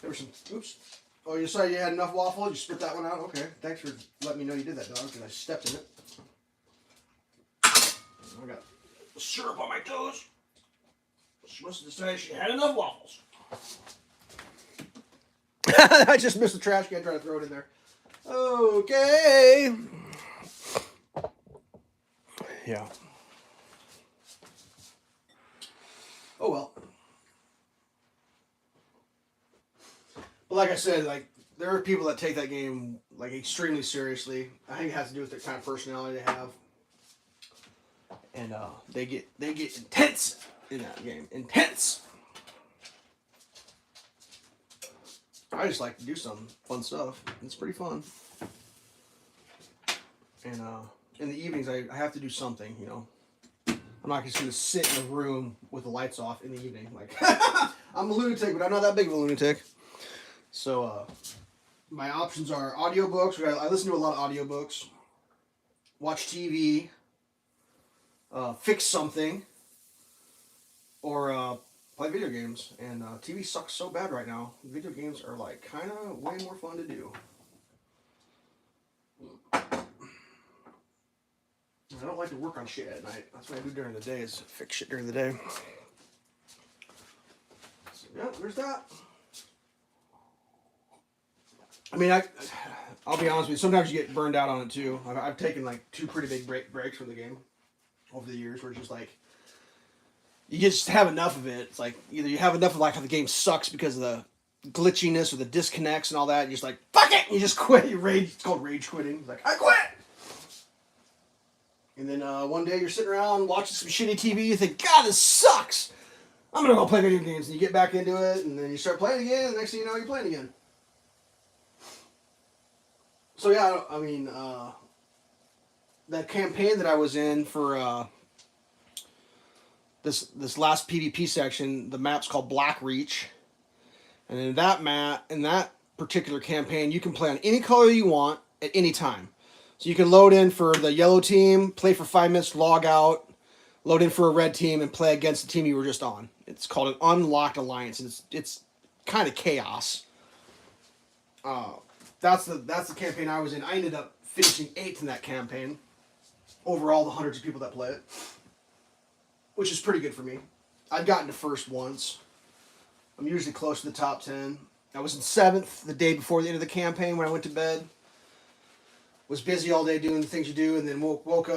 [SPEAKER 1] There were some, oops. Oh, you saw you had enough waffle? You spit that one out? Okay. Thanks for letting me know you did that, dog, because I stepped in it. I got syrup on my toes. She must have decided she had enough waffles. I just missed the trash can trying to throw it in there. Okay. Yeah. Oh well. But like I said, like there are people that take that game like extremely seriously. I think it has to do with the kind of personality they have. And they get intense in that game. Intense. I just like to do some fun stuff. It's pretty fun. And in the evenings, I have to do something, you know. I'm not just going to sit in a room with the lights off in the evening. Like, I'm a lunatic, but I'm not that big of a lunatic. So, my options are audiobooks. I listen to a lot of audiobooks. Watch TV. Fix something. Or play video games. And TV sucks so bad right now. Video games are like kind of way more fun to do. I don't like to work on shit at night. That's what I do during the day, is fix shit during the day. So, yeah, there's that. I mean, I'll be honest with you. Sometimes you get burned out on it too. I've taken like 2 pretty big breaks from the game over the years, where it's just like you just have enough of it. It's like either you have enough of like how the game sucks because of the glitchiness or the disconnects and all that. And you're just like, fuck it! And you just quit. You rage. It's called rage quitting. It's like, I quit! And then one day you're sitting around watching some shitty TV. You think, God, this sucks! I'm gonna go play video games. And you get back into it, and then you start playing again, and the next thing you know, you're playing again. So yeah, I mean, that campaign that I was in for this last PvP section, the map's called Black Reach, and in that particular campaign, you can play on any color you want at any time. So you can load in for the yellow team, play for 5 minutes, log out, load in for a red team, and play against the team you were just on. It's called an unlocked alliance, and it's kind of chaos. That's the campaign I was in. I ended up finishing 8th in that campaign over all the hundreds of people that play it, which is pretty good for me. I've gotten to first once. I'm usually close to the top 10. I was in 7th the day before the end of the campaign when I went to bed. Was busy all day doing the things you do, and then logged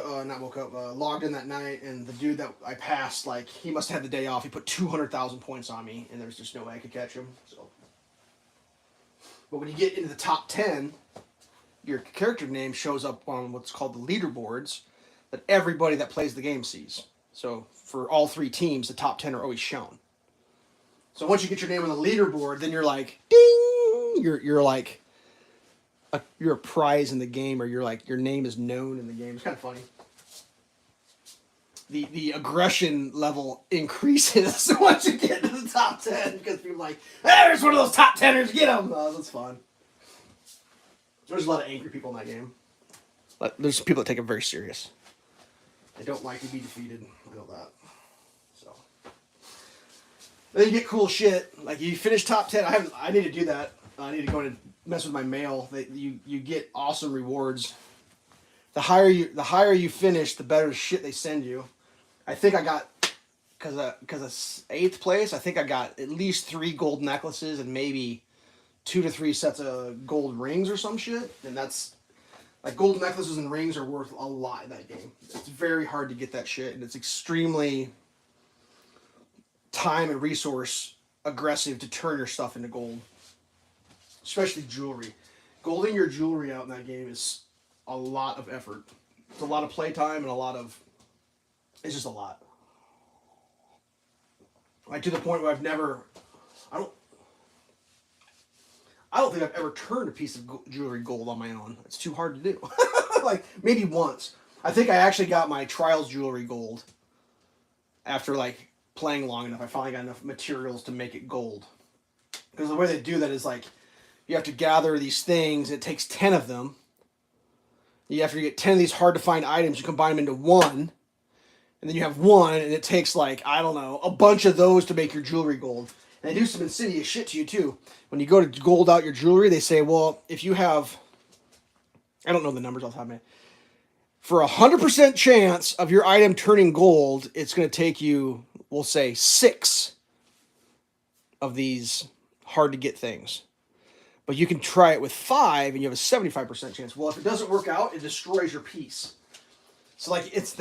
[SPEAKER 1] in that night, and the dude that I passed, like, he must have had the day off. He put 200,000 points on me, and there was just no way I could catch him. So, but when you get into the top 10, your character name shows up on what's called the leaderboards that everybody that plays the game sees. So for all 3 teams, the top 10 are always shown. So once you get your name on the leaderboard, then you're like, ding! You're like you're a prize in the game, or you're like your name is known in the game. It's kind of funny. The aggression level increases once you get to the top 10 because people are like, hey, there's one of those top 10ers, get them. Oh, that's fun. There's a lot of angry people in that game. But there's people that take it very serious. They don't like to be defeated. I know that. So then you get cool shit. Like you finish top 10. I need to do that. I need to go and mess with my mail. You get awesome rewards. The higher you finish, the better shit they send you. I think I got, because of 8th place, I think I got at least 3 gold necklaces and maybe 2 to 3 sets of gold rings or some shit. And that's, like, gold necklaces and rings are worth a lot in that game. It's very hard to get that shit, and it's extremely time and resource aggressive to turn your stuff into gold. Especially jewelry. Golding your jewelry out in that game is a lot of effort. It's a lot of playtime and a lot of... It's just a lot. Like, to the point where I don't think I've ever turned a piece of jewelry gold on my own. It's too hard to do. Like, maybe once. I think I actually got my Trials jewelry gold after, like, playing long enough. I finally got enough materials to make it gold. Because the way they do that is, like, you have to gather these things. It takes 10 of them. After you get 10 of these hard-to-find items, you combine them into one. And then you have one, and it takes, like, I don't know, a bunch of those to make your jewelry gold. And they do some insidious shit to you, too. When you go to gold out your jewelry, they say, well, if you have... I don't know the numbers off the top of my head. For 100% chance of your item turning gold, it's going to take you, we'll say, 6 of these hard-to-get things. But you can try it with 5, and you have a 75% chance. Well, if it doesn't work out, it destroys your piece. So, like, it's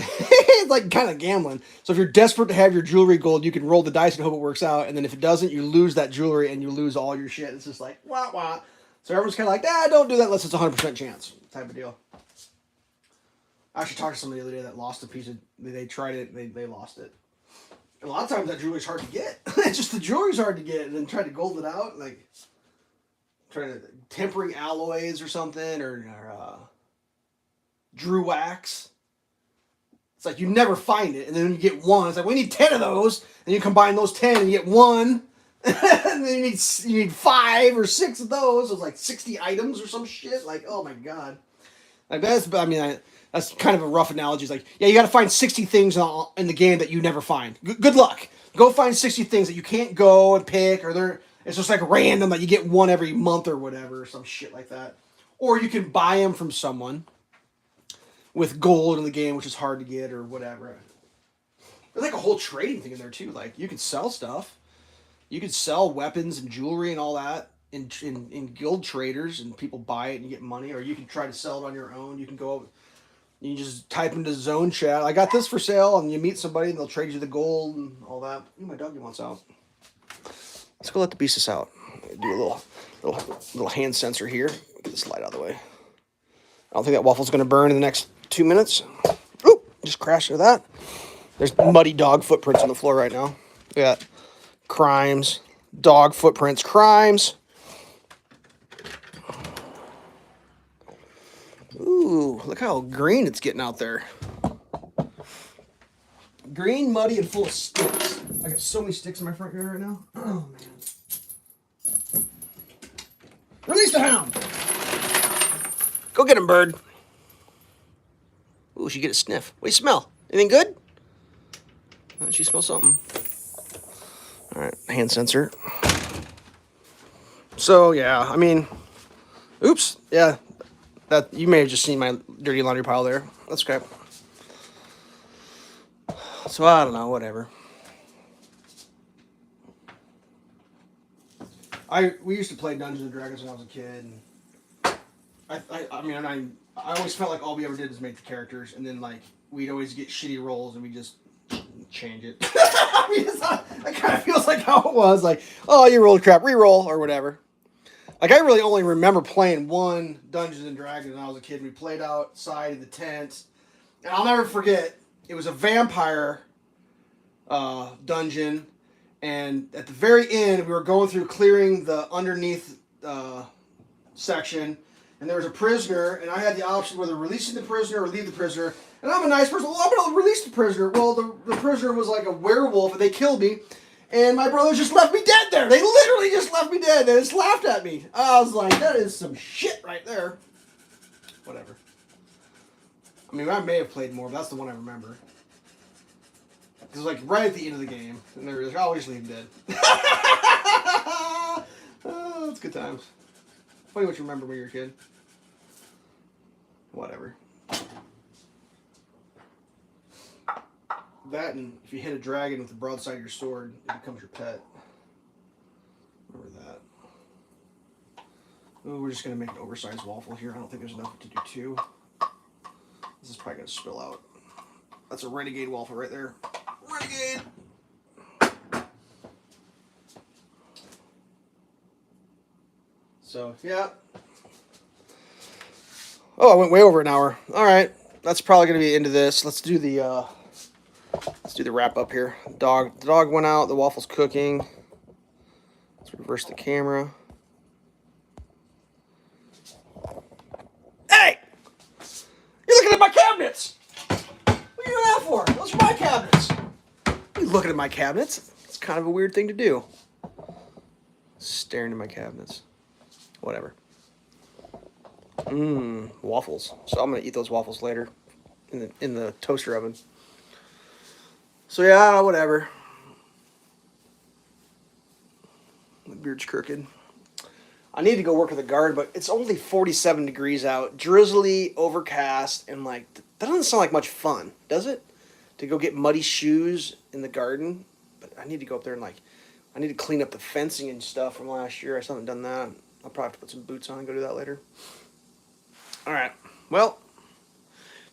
[SPEAKER 1] like kind of gambling. So if you're desperate to have your jewelry gold, you can roll the dice and hope it works out. And then if it doesn't, you lose that jewelry and you lose all your shit. It's just like, wah, wah. So everyone's kind of like, don't do that unless it's a 100% chance type of deal. I actually talked to somebody the other day that lost a piece of... They tried it, they lost it. And a lot of times that jewelry's hard to get. It's just the jewelry's hard to get. And then try to gold it out, like... Trying to... Tempering alloys or something, or Drew wax. It's like you never find it, and then you get one. It's like, we need 10 of those, and you combine those 10 and you get one. And then you need 5 or 6 of those. It's like 60 items or some shit. Like, oh my god. Like that's kind of a rough analogy. It's like, yeah, you got to find 60 things in the game that you never find. Good luck. Go find 60 things that you can't go and pick, or it's just like random that you get one every month or whatever, or some shit like that. Or you can buy them from someone with gold in the game, which is hard to get, or whatever. There's like a whole trading thing in there too. Like, you can sell stuff. You can sell weapons and jewelry and all that in guild traders, and people buy it and you get money. Or you can try to sell it on your own. You can go, you can just type into zone chat, I got this for sale, and you meet somebody and they'll trade you the gold and all that. Ooh, my doggy wants out. Let's go let the beastus out. Do a little hand sensor here. Get this light out of the way. I don't think that waffle's going to burn in the next 2 minutes. Oop, just crashed into that. There's muddy dog footprints on the floor right now. Look at that. Crimes. Dog footprints. Crimes. Ooh, look how green it's getting out there. Green, muddy, and full of sticks. I got so many sticks in my front yard right now. Oh, man. Release the hound! Go get him, bird. Ooh, she get a sniff. What do you smell? Anything good? Oh, she smells something. All right, hand sensor. So, yeah, I mean, oops, yeah, that you may have just seen my dirty laundry pile there. That's okay. So, I don't know, whatever. We used to play Dungeons and Dragons when I was a kid. And I always felt like all we ever did was make the characters, and then like we'd always get shitty rolls, and we just change it. I mean, it kind of feels like how it was. Like, oh, you rolled crap, re-roll or whatever. Like, I really only remember playing one Dungeons and Dragons when I was a kid. We played outside of the tent, and I'll never forget. It was a vampire dungeon, and at the very end, we were going through clearing the underneath section, and there was a prisoner, and I had the option whether releasing the prisoner or leave the prisoner. And I'm a nice person. Well, I'm going to release the prisoner. Well, the prisoner was like a werewolf, and they killed me. And my brothers just left me dead there. They literally just left me dead. They just laughed at me. I was like, that is some shit right there. Whatever. I mean, I may have played more, but that's the one I remember. Because, like, right at the end of the game, and they're like, oh, we just leave him dead. Oh, that's good times. Funny what you remember when you were a kid. Whatever. That, and if you hit a dragon with the broadside of your sword, it becomes your pet. Remember that. Oh, we're just going to make an oversized waffle here. I don't think there's enough to do two. This is probably going to spill out. That's a renegade waffle right there. Renegade! So, yeah. Oh, I went way over an hour. All right. That's probably going to be the end of this. Let's do the wrap up here. The dog went out. The waffle's cooking. Let's reverse the camera. Hey! You're looking at my cabinets! What are you doing that for? Those are my cabinets. You're looking at my cabinets. It's kind of a weird thing to do. Staring at my cabinets. Whatever. Waffles. So I'm gonna eat those waffles later in the toaster oven. So yeah, whatever. My beard's crooked. I need to go work in the garden, but it's only 47 degrees out, drizzly, overcast, and like that doesn't sound like much fun, does it? To go get muddy shoes in the garden, but I need to go up there and like I need to clean up the fencing and stuff from last year. I still haven't done that. I'll probably have to put some boots on and go do that later. All right. Well,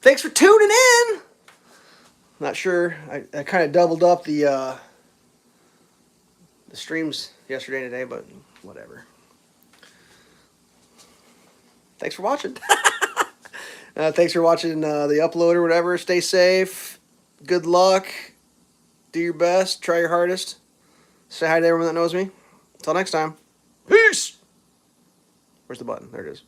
[SPEAKER 1] thanks for tuning in. Not sure. I kind of doubled up the streams yesterday and today, but whatever. Thanks for watching. Thanks for watching the upload or whatever. Stay safe. Good luck. Do your best. Try your hardest. Say hi to everyone that knows me. Until next time. Peace. Where's the button? There it is.